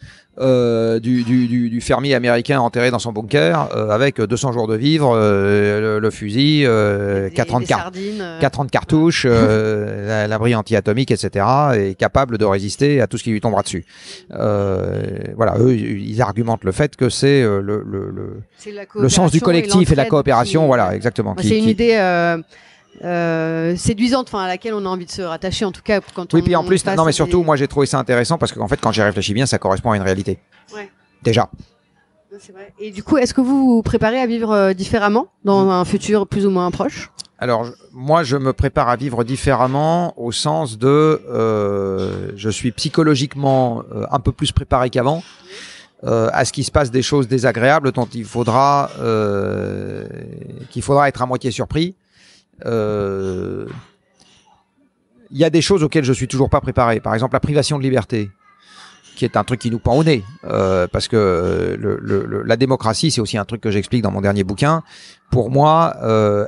du fermier américain enterré dans son bunker avec 200 jours de vivre, le fusil, 4 ans de cartouches, l'abri anti-atomique, etc. et capable de résister à tout ce qui lui tombera dessus. Voilà, eux, ils argumentent le fait que c'est le sens du collectif et la coopération. Voilà, exactement. C'est une idée séduisante, enfin à laquelle on a envie de se rattacher, en tout cas quand oui, puis en plus, non mais surtout, moi j'ai trouvé ça intéressant parce qu'en fait, quand j'y réfléchis bien, ça correspond à une réalité. Ouais. Déjà. C'est vrai. Et du coup, est-ce que vous vous préparez à vivre différemment dans un futur plus ou moins proche ? Alors, moi, je me prépare à vivre différemment au sens de, je suis psychologiquement un peu plus préparé qu'avant. À ce qui se passe des choses désagréables dont qu'il faudra être à moitié surpris. Il y a des choses auxquelles je suis toujours pas préparé. Par exemple, la privation de liberté, qui est un truc qui nous pend au nez, parce que la démocratie, c'est aussi un truc que j'explique dans mon dernier bouquin. Pour moi,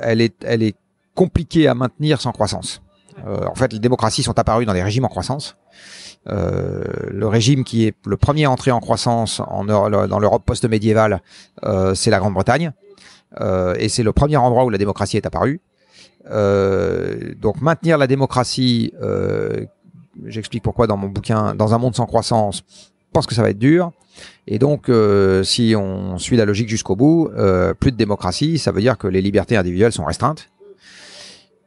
elle est compliquée à maintenir sans croissance. En fait, les démocraties sont apparues dans des régimes en croissance. Le régime qui est le premier à entrer en croissance dans l'Europe post-médiévale, c'est la Grande-Bretagne, et c'est le premier endroit où la démocratie est apparue. Donc maintenir la démocratie, j'explique pourquoi dans mon bouquin, dans un monde sans croissance, je pense que ça va être dur. Et donc si on suit la logique jusqu'au bout, plus de démocratie, ça veut dire que les libertés individuelles sont restreintes.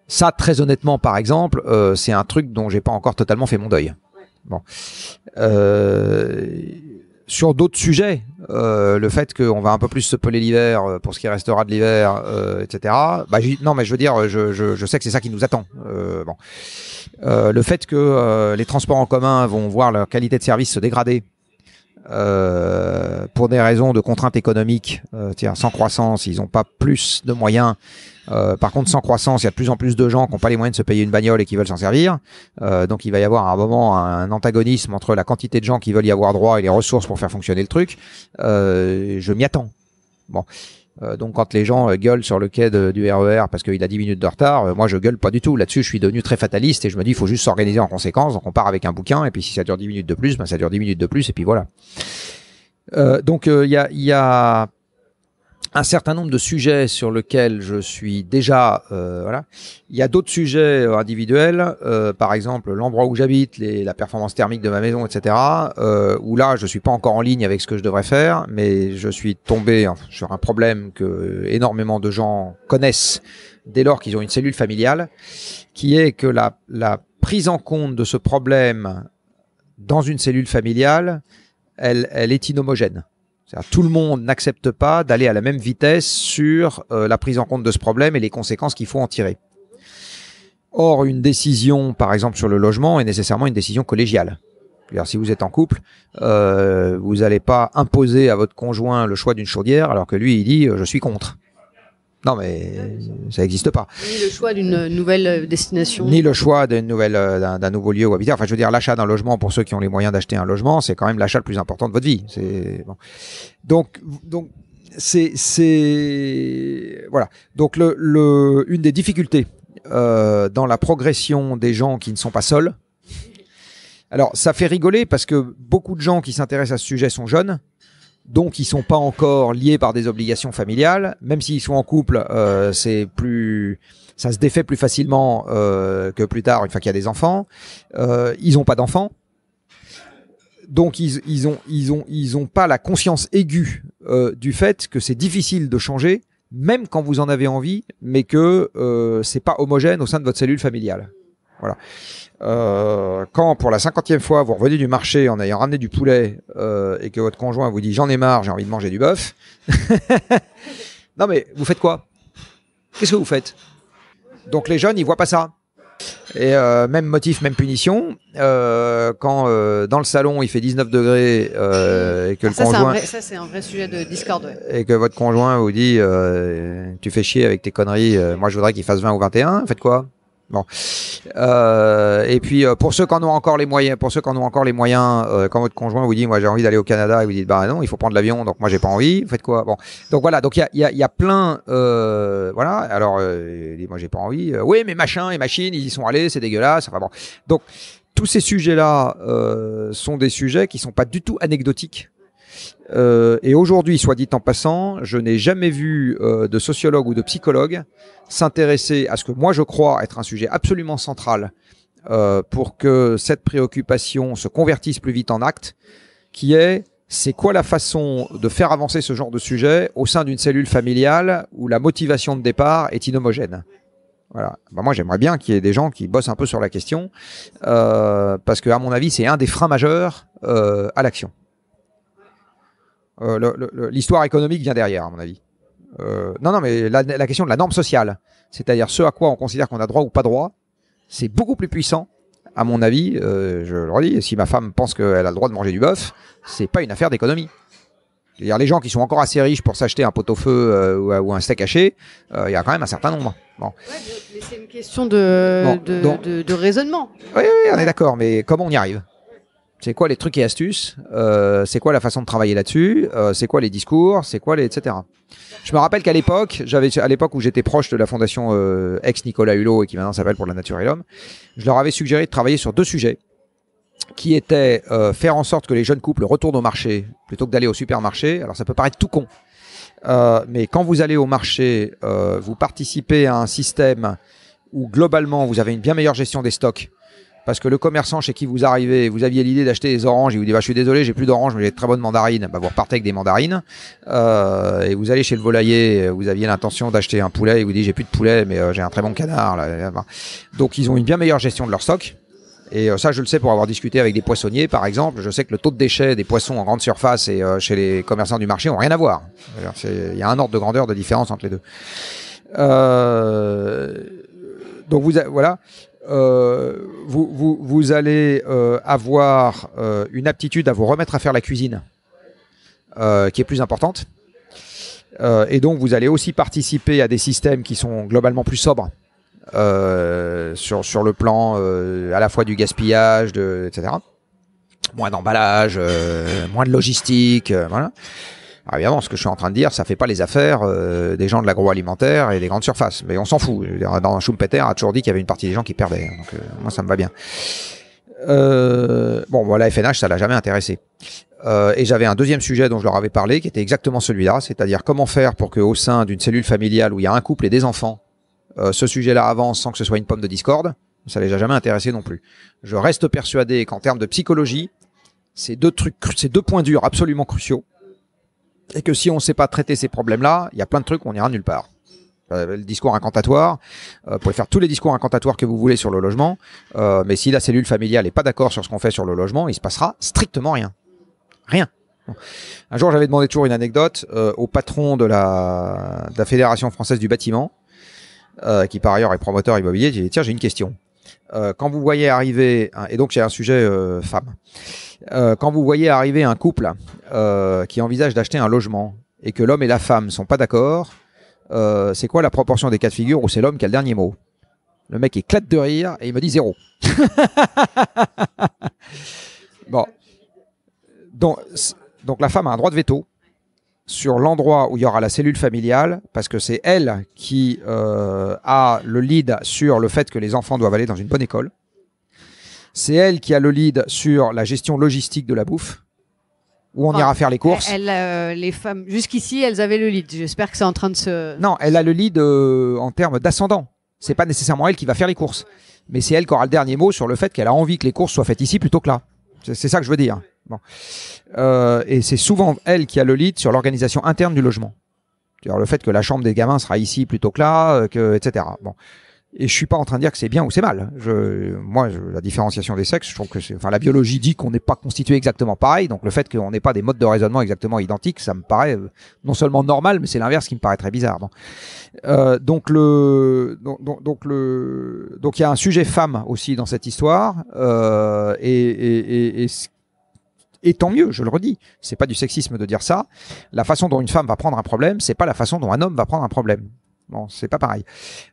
Ça, très honnêtement, par exemple, c'est un truc dont j'ai pas encore totalement fait mon deuil. Bon. Sur d'autres sujets, le fait qu'on va un peu plus se peler l'hiver pour ce qui restera de l'hiver, etc. Non, mais je veux dire, je sais que c'est ça qui nous attend. Bon. Le fait que les transports en commun vont voir leur qualité de service se dégrader pour des raisons de contraintes économiques, sans croissance, ils n'ont pas plus de moyens. Par contre, sans croissance, il y a de plus en plus de gens qui n'ont pas les moyens de se payer une bagnole et qui veulent s'en servir. Donc, il va y avoir à un moment un antagonisme entre la quantité de gens qui veulent y avoir droit et les ressources pour faire fonctionner le truc. Je m'y attends. Bon. Donc, quand les gens gueulent sur le quai du RER parce qu'il a 10 minutes de retard, moi, je gueule pas du tout. Là-dessus, je suis devenu très fataliste et je me dis, il faut juste s'organiser en conséquence. Donc, on part avec un bouquin et puis si ça dure 10 minutes de plus, ça dure 10 minutes de plus et puis voilà. Donc, il y a un certain nombre de sujets sur lesquels je suis déjà voilà. Il y a d'autres sujets individuels, par exemple l'endroit où j'habite, la performance thermique de ma maison, etc. Où là je suis pas encore en ligne avec ce que je devrais faire, mais je suis tombé sur un problème que énormément de gens connaissent dès lors qu'ils ont une cellule familiale, qui est que la prise en compte de ce problème dans une cellule familiale, elle est inhomogène. C'est-à-dire, tout le monde n'accepte pas d'aller à la même vitesse sur la prise en compte de ce problème et les conséquences qu'il faut en tirer. Or, une décision, par exemple sur le logement, est nécessairement une décision collégiale. C'est-à-dire, si vous êtes en couple, vous n'allez pas imposer à votre conjoint le choix d'une chaudière alors que lui, il dit « je suis contre ». Non, mais ça n'existe pas. Ni le choix d'une nouvelle destination. Ni le choix d'un nouveau lieu où habiter. Enfin, je veux dire, l'achat d'un logement, pour ceux qui ont les moyens d'acheter un logement, c'est quand même l'achat le plus important de votre vie. Bon. Donc, voilà. Donc, une des difficultés dans la progression des gens qui ne sont pas seuls. Alors, ça fait rigoler parce que beaucoup de gens qui s'intéressent à ce sujet sont jeunes. Donc, ils sont pas encore liés par des obligations familiales. Même s'ils sont en couple, ça se défait plus facilement que plus tard, une fois qu'il y a des enfants. Ils ont pas d'enfants. Donc, ils ont pas la conscience aiguë du fait que c'est difficile de changer, même quand vous en avez envie, mais que c'est pas homogène au sein de votre cellule familiale. Voilà. Quand pour la 50e fois vous revenez du marché en ayant ramené du poulet et que votre conjoint vous dit j'en ai marre, j'ai envie de manger du bœuf, non mais vous faites quoi? Qu'est-ce que vous faites? Donc les jeunes ils voient pas ça. Et même motif, même punition. Quand dans le salon il fait 19 degrés et que le conjoint, ça c'est un vrai sujet de discorde. Ouais. Et que votre conjoint vous dit tu fais chier avec tes conneries, moi je voudrais qu'il fasse 20 ou 21, faites quoi? Bon. Et puis pour ceux qui en ont encore les moyens, quand votre conjoint vous dit moi j'ai envie d'aller au Canada et vous dites bah non il faut prendre l'avion donc moi j'ai pas envie, vous faites quoi? Bon. Donc voilà, donc il y a plein voilà, alors il dit moi j'ai pas envie, oui mais machin et machine ils y sont allés, c'est dégueulasse, enfin bon. Donc tous ces sujets là sont des sujets qui sont pas du tout anecdotiques. Et aujourd'hui, soit dit en passant, je n'ai jamais vu de sociologue ou de psychologue s'intéresser à ce que moi je crois être un sujet absolument central pour que cette préoccupation se convertisse plus vite en acte, qui est c'est quoi la façon de faire avancer ce genre de sujet au sein d'une cellule familiale où la motivation de départ est inhomogène. Voilà. Ben moi, j'aimerais bien qu'il y ait des gens qui bossent un peu sur la question parce que, à mon avis, c'est un des freins majeurs à l'action. L'histoire économique vient derrière, à mon avis. Non, mais la question de la norme sociale, c'est-à-dire ce à quoi on considère qu'on a droit ou pas droit, c'est beaucoup plus puissant, à mon avis. Je le redis, si ma femme pense qu'elle a le droit de manger du bœuf, c'est pas une affaire d'économie. C'est-à-dire les gens qui sont encore assez riches pour s'acheter un pot-au-feu ou un steak haché, il y a quand même un certain nombre. Bon. Ouais, mais c'est une question de raisonnement. Oui, on est d'accord, mais comment on y arrive? C'est quoi les trucs et astuces, c'est quoi la façon de travailler là-dessus, c'est quoi les discours, c'est quoi les etc. Je me rappelle qu'à l'époque, où j'étais proche de la fondation ex-Nicolas Hulot et qui maintenant s'appelle Pour la Nature et l'Homme, je leur avais suggéré de travailler sur 2 sujets qui étaient faire en sorte que les jeunes couples retournent au marché plutôt que d'aller au supermarché. Alors ça peut paraître tout con, mais quand vous allez au marché, vous participez à un système où globalement vous avez une bien meilleure gestion des stocks. Parce que le commerçant chez qui vous arrivez, vous aviez l'idée d'acheter des oranges, il vous dit bah, je suis désolé, j'ai plus d'oranges, mais j'ai de très bonnes mandarines. Bah, vous repartez avec des mandarines. Et vous allez chez le volailler, vous aviez l'intention d'acheter un poulet, il vous dit j'ai plus de poulet, mais j'ai un très bon canard. Là. Donc ils ont une bien meilleure gestion de leur stock. Et ça, je le sais pour avoir discuté avec des poissonniers, par exemple. Je sais que le taux de déchets des poissons en grande surface et chez les commerçants du marché ont rien à voir. Il y a un ordre de grandeur de différence entre les deux. Donc voilà. Vous allez avoir une aptitude à vous remettre à faire la cuisine qui est plus importante. Et donc, vous allez aussi participer à des systèmes qui sont globalement plus sobres sur le plan à la fois du gaspillage, etc. Moins d'emballage, moins de logistique, voilà. Alors évidemment, ce que je suis en train de dire, ça fait pas les affaires des gens de l'agroalimentaire et des grandes surfaces. Mais on s'en fout. Dans Schumpeter a toujours dit qu'il y avait une partie des gens qui perdaient. Donc moi, ça me va bien. Bon, la FNH, ça l'a jamais intéressé. Et j'avais un deuxième sujet dont je leur avais parlé, qui était exactement celui-là, c'est-à-dire comment faire pour qu'au sein d'une cellule familiale où il y a un couple et des enfants, ce sujet-là avance sans que ce soit une pomme de discorde. Ça les a jamais intéressés non plus. Je reste persuadé qu'en termes de psychologie, ces 2 points durs absolument cruciaux. Et que si on ne sait pas traiter ces problèmes-là, il y a plein de trucs où on n'ira nulle part. Le discours incantatoire, vous pouvez faire tous les discours incantatoires que vous voulez sur le logement, mais si la cellule familiale n'est pas d'accord sur ce qu'on fait sur le logement, il se passera strictement rien. Rien. Un jour, j'avais demandé toujours une anecdote au patron de la Fédération française du bâtiment, qui par ailleurs est promoteur immobilier. J'ai dit, tiens, j'ai une question. Quand vous voyez arriver, et donc j'ai un sujet femme, quand vous voyez arriver un couple qui envisage d'acheter un logement et que l'homme et la femme sont pas d'accord, c'est quoi la proportion des cas de figure où c'est l'homme qui a le dernier mot? Le mec éclate de rire et il me dit 0. Bon, donc la femme a un droit de veto sur l'endroit où il y aura la cellule familiale, parce que c'est elle qui a le lead sur le fait que les enfants doivent aller dans une bonne école. C'est elle qui a le lead sur la gestion logistique de la bouffe, où on ira faire les courses. Les femmes, jusqu'ici, elles avaient le lead. J'espère que c'est en train de se... Non, elle a le lead en termes d'ascendant. C'est pas nécessairement elle qui va faire les courses, mais c'est elle qui aura le dernier mot sur le fait qu'elle a envie que les courses soient faites ici plutôt que là. C'est ça que je veux dire. Bon. Et c'est souvent elle qui a le lead sur l'organisation interne du logement. C'est-à-dire le fait que la chambre des gamins sera ici plutôt que là, etc. Bon. Et je suis pas en train de dire que c'est bien ou c'est mal. La différenciation des sexes, je trouve que la biologie dit qu'on n'est pas constitué exactement pareil. Donc le fait qu'on n'ait pas des modes de raisonnement exactement identiques, ça me paraît non seulement normal, mais c'est l'inverse qui me paraît très bizarre. Bon. Donc il y a un sujet femme aussi dans cette histoire, et tant mieux, je le redis. C'est pas du sexisme de dire ça. La façon dont une femme va prendre un problème, c'est pas la façon dont un homme va prendre un problème. Bon, c'est pas pareil.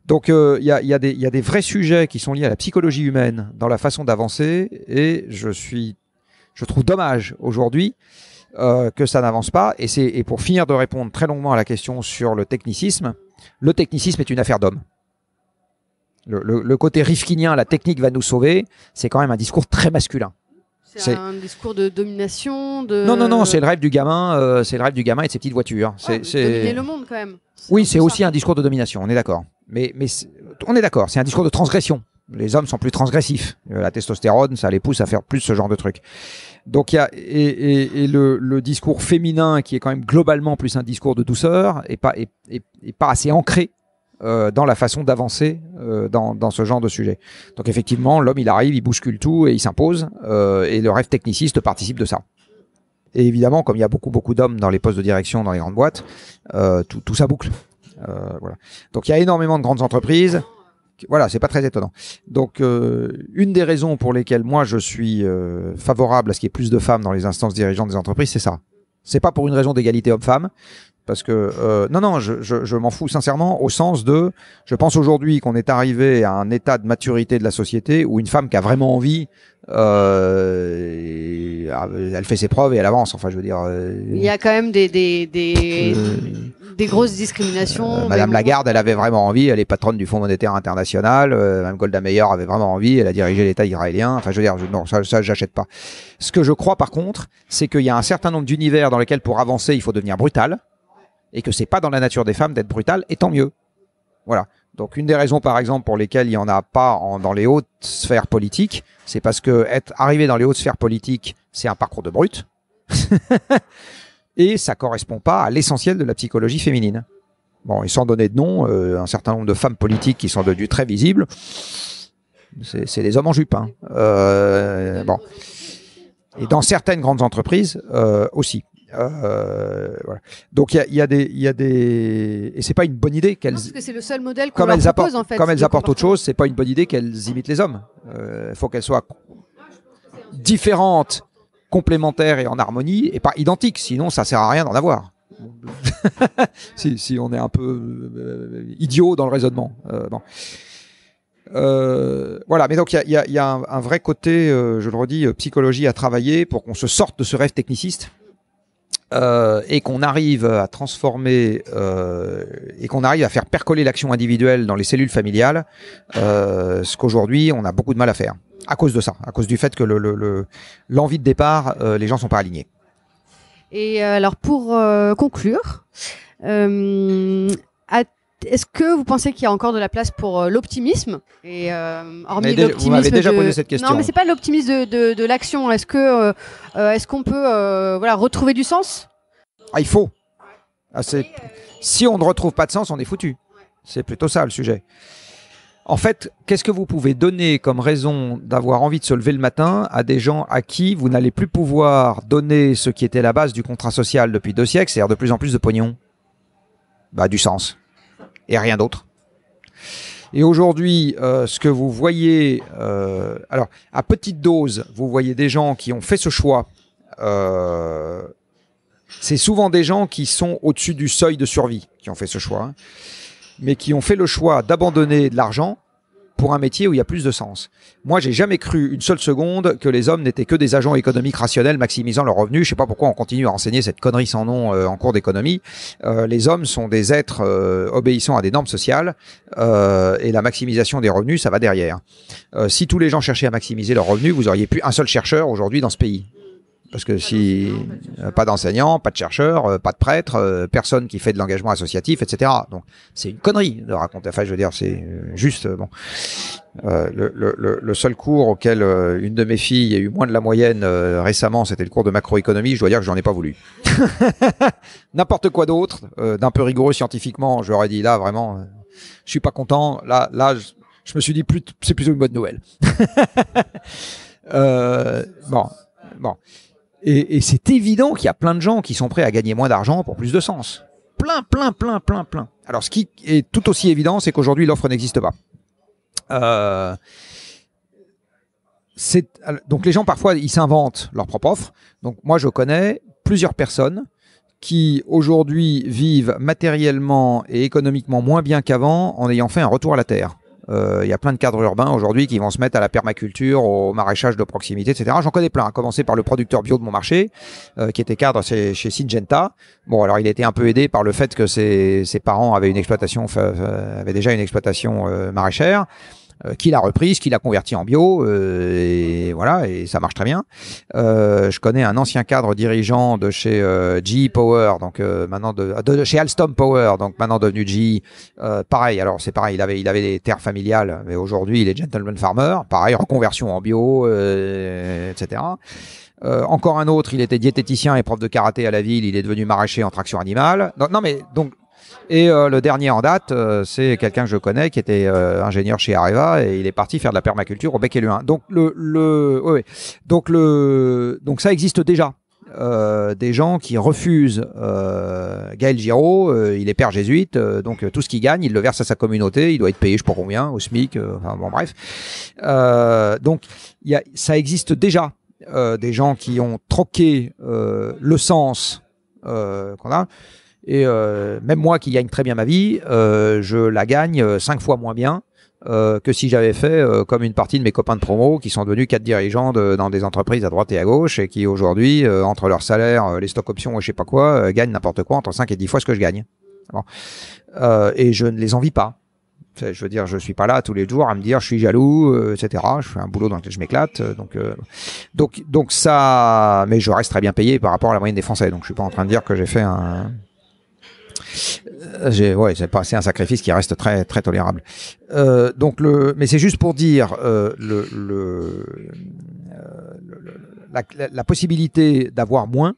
Donc il y a des vrais sujets qui sont liés à la psychologie humaine dans la façon d'avancer, et je trouve dommage aujourd'hui que ça n'avance pas. Et pour finir de répondre très longuement à la question sur le technicisme est une affaire d'homme. Le côté rifkinien, la technique va nous sauver, c'est quand même un discours très masculin. C'est un discours de domination, Non, c'est le rêve du gamin, c'est le rêve du gamin et de ses petites voitures. C'est dominer le monde quand même. Oui, c'est aussi un discours de domination, on est d'accord. Mais on est d'accord, c'est un discours de transgression. Les hommes sont plus transgressifs. La testostérone, ça les pousse à faire plus ce genre de trucs. Donc il y a le discours féminin qui est quand même globalement plus un discours de douceur et pas assez ancré dans la façon d'avancer dans ce genre de sujet. Donc effectivement, l'homme il arrive, il bouscule tout et il s'impose, et le rêve techniciste participe de ça. Et évidemment, comme il y a beaucoup d'hommes dans les postes de direction dans les grandes boîtes, tout ça boucle. Voilà. Donc il y a énormément de grandes entreprises. Voilà, c'est pas très étonnant. Donc une des raisons pour lesquelles moi je suis favorable à ce qu'il y ait plus de femmes dans les instances dirigeantes des entreprises, c'est ça. C'est pas pour une raison d'égalité homme-femme, Parce que non, je m'en fous sincèrement au sens de, je pense aujourd'hui qu'on est arrivé à un état de maturité de la société où une femme qui a vraiment envie, elle fait ses preuves et elle avance. Enfin, je veux dire. Il y a quand même des grosses discriminations. Madame Lagarde, elle avait vraiment envie. Elle est patronne du Fonds monétaire international. Madame Golda Meir avait vraiment envie. Elle a dirigé l'État israélien. Enfin, je veux dire, non, ça, j'achète pas. Ce que je crois, par contre, c'est qu'il y a un certain nombre d'univers dans lesquels, pour avancer, il faut devenir brutal, et que c'est pas dans la nature des femmes d'être brutal, et tant mieux. Voilà. Donc, une des raisons, par exemple, pour lesquelles il n'y en a pas dans les hautes sphères politiques, c'est parce que arrivé dans les hautes sphères politiques, c'est un parcours de brute. Et ça correspond pas à l'essentiel de la psychologie féminine. Bon, et sans donner de nom, un certain nombre de femmes politiques qui sont devenues très visibles, c'est des hommes en jupe. Hein. Bon. Et dans certaines grandes entreprises aussi. Voilà. Donc il y a des et c'est pas une bonne idée qu'elles, parce que c'est le seul modèle qu'on comme leur elles propose apportent, en fait. comme elles apportent autre chose, c'est pas une bonne idée qu'elles imitent les hommes. Il faut qu'elles soient différentes, complémentaires et en harmonie, et pas identiques. Sinon, ça sert à rien d'en avoir. si on est un peu idiot dans le raisonnement. Bon. Voilà, mais donc il y a un vrai côté, je le redis, psychologie à travailler pour qu'on se sorte de ce rêve techniciste. Et qu'on arrive à transformer et qu'on arrive à faire percoler l'action individuelle dans les cellules familiales, ce qu'aujourd'hui on a beaucoup de mal à faire à cause de ça, à cause du fait que l'envie de départ, les gens sont pas alignés. Et alors pour conclure, est-ce que vous pensez qu'il y a encore de la place pour l'optimisme et hormis l'optimisme, vous m'avez déjà posé cette question. Non, mais c'est pas l'optimisme de l'action. Est-ce que est-ce qu'on peut voilà retrouver du sens? Ah, il faut. Si on ne retrouve pas de sens, on est foutu. C'est plutôt ça le sujet. En fait, qu'est-ce que vous pouvez donner comme raison d'avoir envie de se lever le matin à des gens à qui vous n'allez plus pouvoir donner ce qui était la base du contrat social depuis 2 siècles, c'est-à-dire de plus en plus de pognon? Bah, du sens. Et rien d'autre. Et aujourd'hui, ce que vous voyez, alors à petite dose, vous voyez des gens qui ont fait ce choix. C'est souvent des gens qui sont au-dessus du seuil de survie qui ont fait ce choix, hein, mais qui ont fait le choix d'abandonner de l'argent pour un métier où il y a plus de sens. Moi, j'ai jamais cru une seule seconde que les hommes n'étaient que des agents économiques rationnels maximisant leurs revenus. Je sais pas pourquoi on continue à enseigner cette connerie sans nom en cours d'économie. Les hommes sont des êtres obéissant à des normes sociales et la maximisation des revenus, ça va derrière. Si tous les gens cherchaient à maximiser leurs revenus, vous auriez plus un seul chercheur aujourd'hui dans ce pays. Parce que si pas d'enseignants, pas de chercheurs, pas de prêtres, personne qui fait de l'engagement associatif, etc. Donc c'est une connerie de raconter. Enfin, je veux dire, c'est juste bon. Le seul cours auquel une de mes filles a eu moins de la moyenne récemment, c'était le cours de macroéconomie. Je dois dire que j'en ai pas voulu. N'importe quoi d'autre, d'un peu rigoureux scientifiquement, j'aurais dit là vraiment, je suis pas content. Là, je me suis dit c'est plutôt une bonne nouvelle. Bon. Et c'est évident qu'il y a plein de gens qui sont prêts à gagner moins d'argent pour plus de sens. Plein. Alors, ce qui est tout aussi évident, c'est qu'aujourd'hui, l'offre n'existe pas. Donc, les gens, parfois, ils s'inventent leur propre offre. Donc, moi, je connais plusieurs personnes qui, aujourd'hui, vivent matériellement et économiquement moins bien qu'avant en ayant fait un retour à la terre. Il y a plein de cadres urbains aujourd'hui qui vont se mettre à la permaculture, au maraîchage de proximité, etc. J'en connais plein, à commencer par le producteur bio de mon marché, qui était cadre chez Syngenta. Bon, alors il était un peu aidé par le fait que ses parents avaient avaient déjà une exploitation maraîchère, qu'il a reprise, qu'il a converti en bio, et voilà, et ça marche très bien. Je connais un ancien cadre dirigeant de chez GE Power, donc maintenant de chez Alstom Power, donc maintenant devenu GE. Pareil, alors c'est pareil, il avait des terres familiales, mais aujourd'hui il est gentleman farmer. Pareil, reconversion en bio, etc. Encore un autre, il était diététicien et prof de karaté à la ville, il est devenu maraîcher en traction animale. Non mais donc. Et le dernier en date, c'est quelqu'un que je connais qui était ingénieur chez Areva et il est parti faire de la permaculture au Bec et Luin. Donc donc ça existe déjà. Des gens qui refusent Gaël Giraud, il est père jésuite, donc tout ce qu'il gagne, il le verse à sa communauté, il doit être payé je sais pas combien, au SMIC, enfin bon bref. Donc ça existe déjà, des gens qui ont troqué le sens qu'on a. Et même moi qui gagne très bien ma vie, je la gagne 5 fois moins bien que si j'avais fait comme une partie de mes copains de promo qui sont devenus 4 dirigeants dans des entreprises à droite et à gauche et qui aujourd'hui, entre leur salaire, les stocks options et je sais pas quoi, gagnent n'importe quoi entre 5 et 10 fois ce que je gagne. Bon. Et je ne les envie pas. Je veux dire, je suis pas là tous les jours à me dire je suis jaloux, etc. Je fais un boulot dans lequel je m'éclate, donc ça. Mais je reste très bien payé par rapport à la moyenne des Français. Donc je suis pas en train de dire que j'ai fait c'est un sacrifice qui reste très très tolérable. Mais c'est juste pour dire la possibilité d'avoir moins.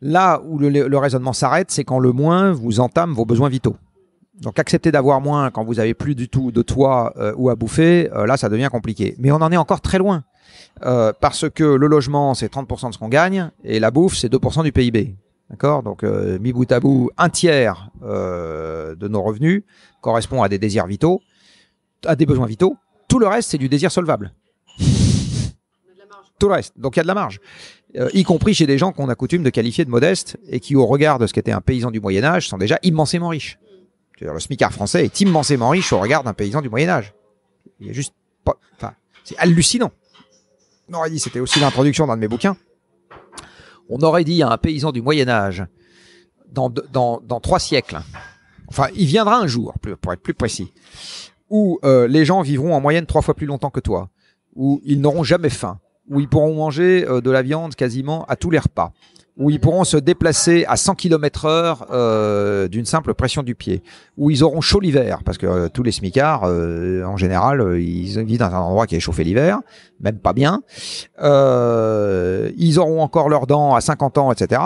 Là où le raisonnement s'arrête, c'est quand le moins vous entame vos besoins vitaux. Donc accepter d'avoir moins quand vous avez plus du tout de toit ou à bouffer, là ça devient compliqué. Mais on en est encore très loin. Parce que le logement c'est 30% de ce qu'on gagne et la bouffe c'est 2% du PIB. D'accord ? Donc mis bout à bout, un tiers de nos revenus correspond à des désirs vitaux, à des besoins vitaux. Tout le reste c'est du désir solvable. Tout le reste. Donc il y a de la marge. Y compris chez des gens qu'on a coutume de qualifier de modestes et qui au regard de ce qu'était un paysan du Moyen-Âge sont déjà immensément riches. Le smicard français est immensément riche au regard d'un paysan du Moyen-Âge. Il y a juste pas, enfin, c'est hallucinant. On aurait dit, c'était aussi l'introduction d'un de mes bouquins. On aurait dit à un paysan du Moyen-Âge, dans 3 siècles, enfin, il viendra un jour, pour être plus précis, où les gens vivront en moyenne 3 fois plus longtemps que toi, où ils n'auront jamais faim, où ils pourront manger de la viande quasiment à tous les repas, où ils pourront se déplacer à 100 km/h d'une simple pression du pied, où ils auront chaud l'hiver, parce que tous les smicards, en général, ils vivent dans un endroit qui est chauffé l'hiver, même pas bien. Ils auront encore leurs dents à 50 ans, etc.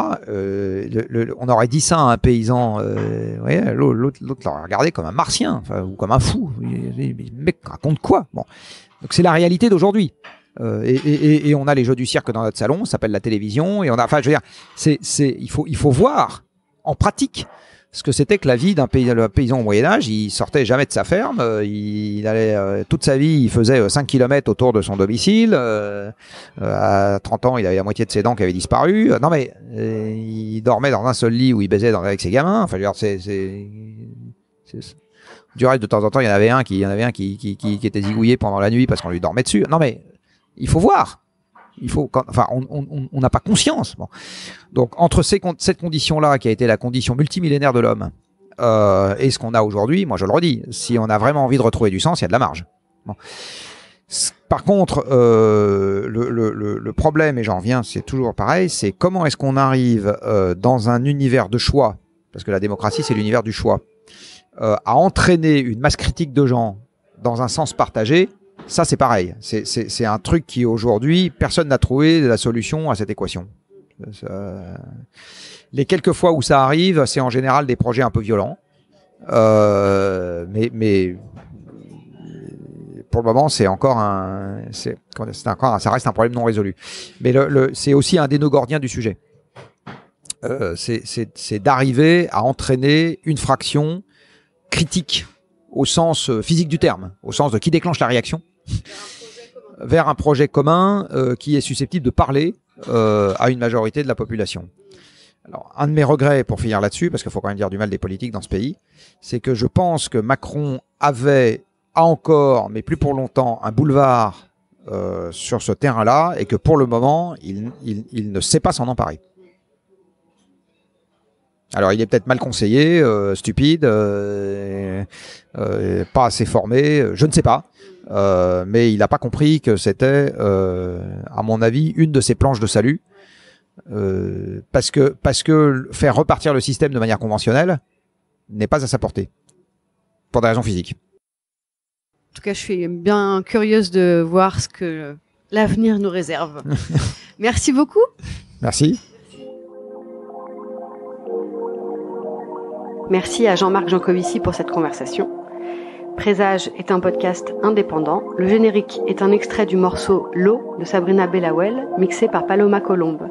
On aurait dit ça à un paysan, l'autre l'aurait regardé comme un martien, ou comme un fou. Le mec raconte quoi ? Bon. Donc c'est la réalité d'aujourd'hui. Et on a les jeux du cirque dans notre salon, ça s'appelle la télévision, et on a, enfin, je veux dire, il faut voir en pratique ce que c'était que la vie d'un paysan au Moyen-Âge. Il sortait jamais de sa ferme, il allait toute sa vie, il faisait 5 km autour de son domicile. À 30 ans, il avait la moitié de ses dents qui avaient disparu. Non mais il dormait dans un seul lit où il baisait avec ses gamins. Enfin, je veux dire, du reste, de temps en temps, il y en avait un qui était zigouillé pendant la nuit parce qu'on lui dormait dessus. Non mais il faut voir. On n'a pas conscience. Bon. Donc, entre cette condition-là, qui a été la condition multimillénaire de l'homme, et ce qu'on a aujourd'hui, moi je le redis, si on a vraiment envie de retrouver du sens, il y a de la marge. Bon. Par contre, le problème, et j'en reviens, c'est toujours pareil, c'est comment est-ce qu'on arrive dans un univers de choix, parce que la démocratie, c'est l'univers du choix, à entraîner une masse critique de gens dans un sens partagé. Ça, c'est pareil. C'est un truc qui, aujourd'hui, personne n'a trouvé la solution à cette équation. Les quelques fois où ça arrive, c'est en général des projets un peu violents. Mais pour le moment, ça reste un problème non résolu. Mais c'est aussi un des nœuds gordiens du sujet. C'est d'arriver à entraîner une fraction critique au sens physique du terme, au sens de qui déclenche la réaction, vers un projet commun qui est susceptible de parler à une majorité de la population. Alors, un de mes regrets, pour finir là-dessus, parce qu'il faut quand même dire du mal des politiques dans ce pays, c'est que je pense que Macron a encore, mais plus pour longtemps, un boulevard sur ce terrain-là, et que pour le moment, il ne sait pas s'en emparer. Alors, il est peut-être mal conseillé, stupide, pas assez formé, je ne sais pas. Mais il n'a pas compris que c'était, à mon avis, une de ses planches de salut. Parce que faire repartir le système de manière conventionnelle n'est pas à sa portée. Pour des raisons physiques. En tout cas, je suis bien curieuse de voir ce que l'avenir nous réserve. Merci beaucoup. Merci. Merci à Jean-Marc Jancovici pour cette conversation. Présage est un podcast indépendant. Le générique est un extrait du morceau L'eau de Sabrina Bellawell, mixé par Paloma Colombe.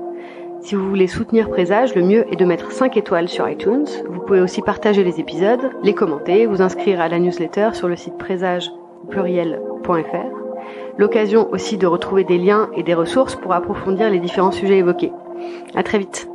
Si vous voulez soutenir Présage, le mieux est de mettre 5 étoiles sur iTunes. Vous pouvez aussi partager les épisodes, les commenter, vous inscrire à la newsletter sur le site présage.fr. L'occasion aussi de retrouver des liens et des ressources pour approfondir les différents sujets évoqués. À très vite.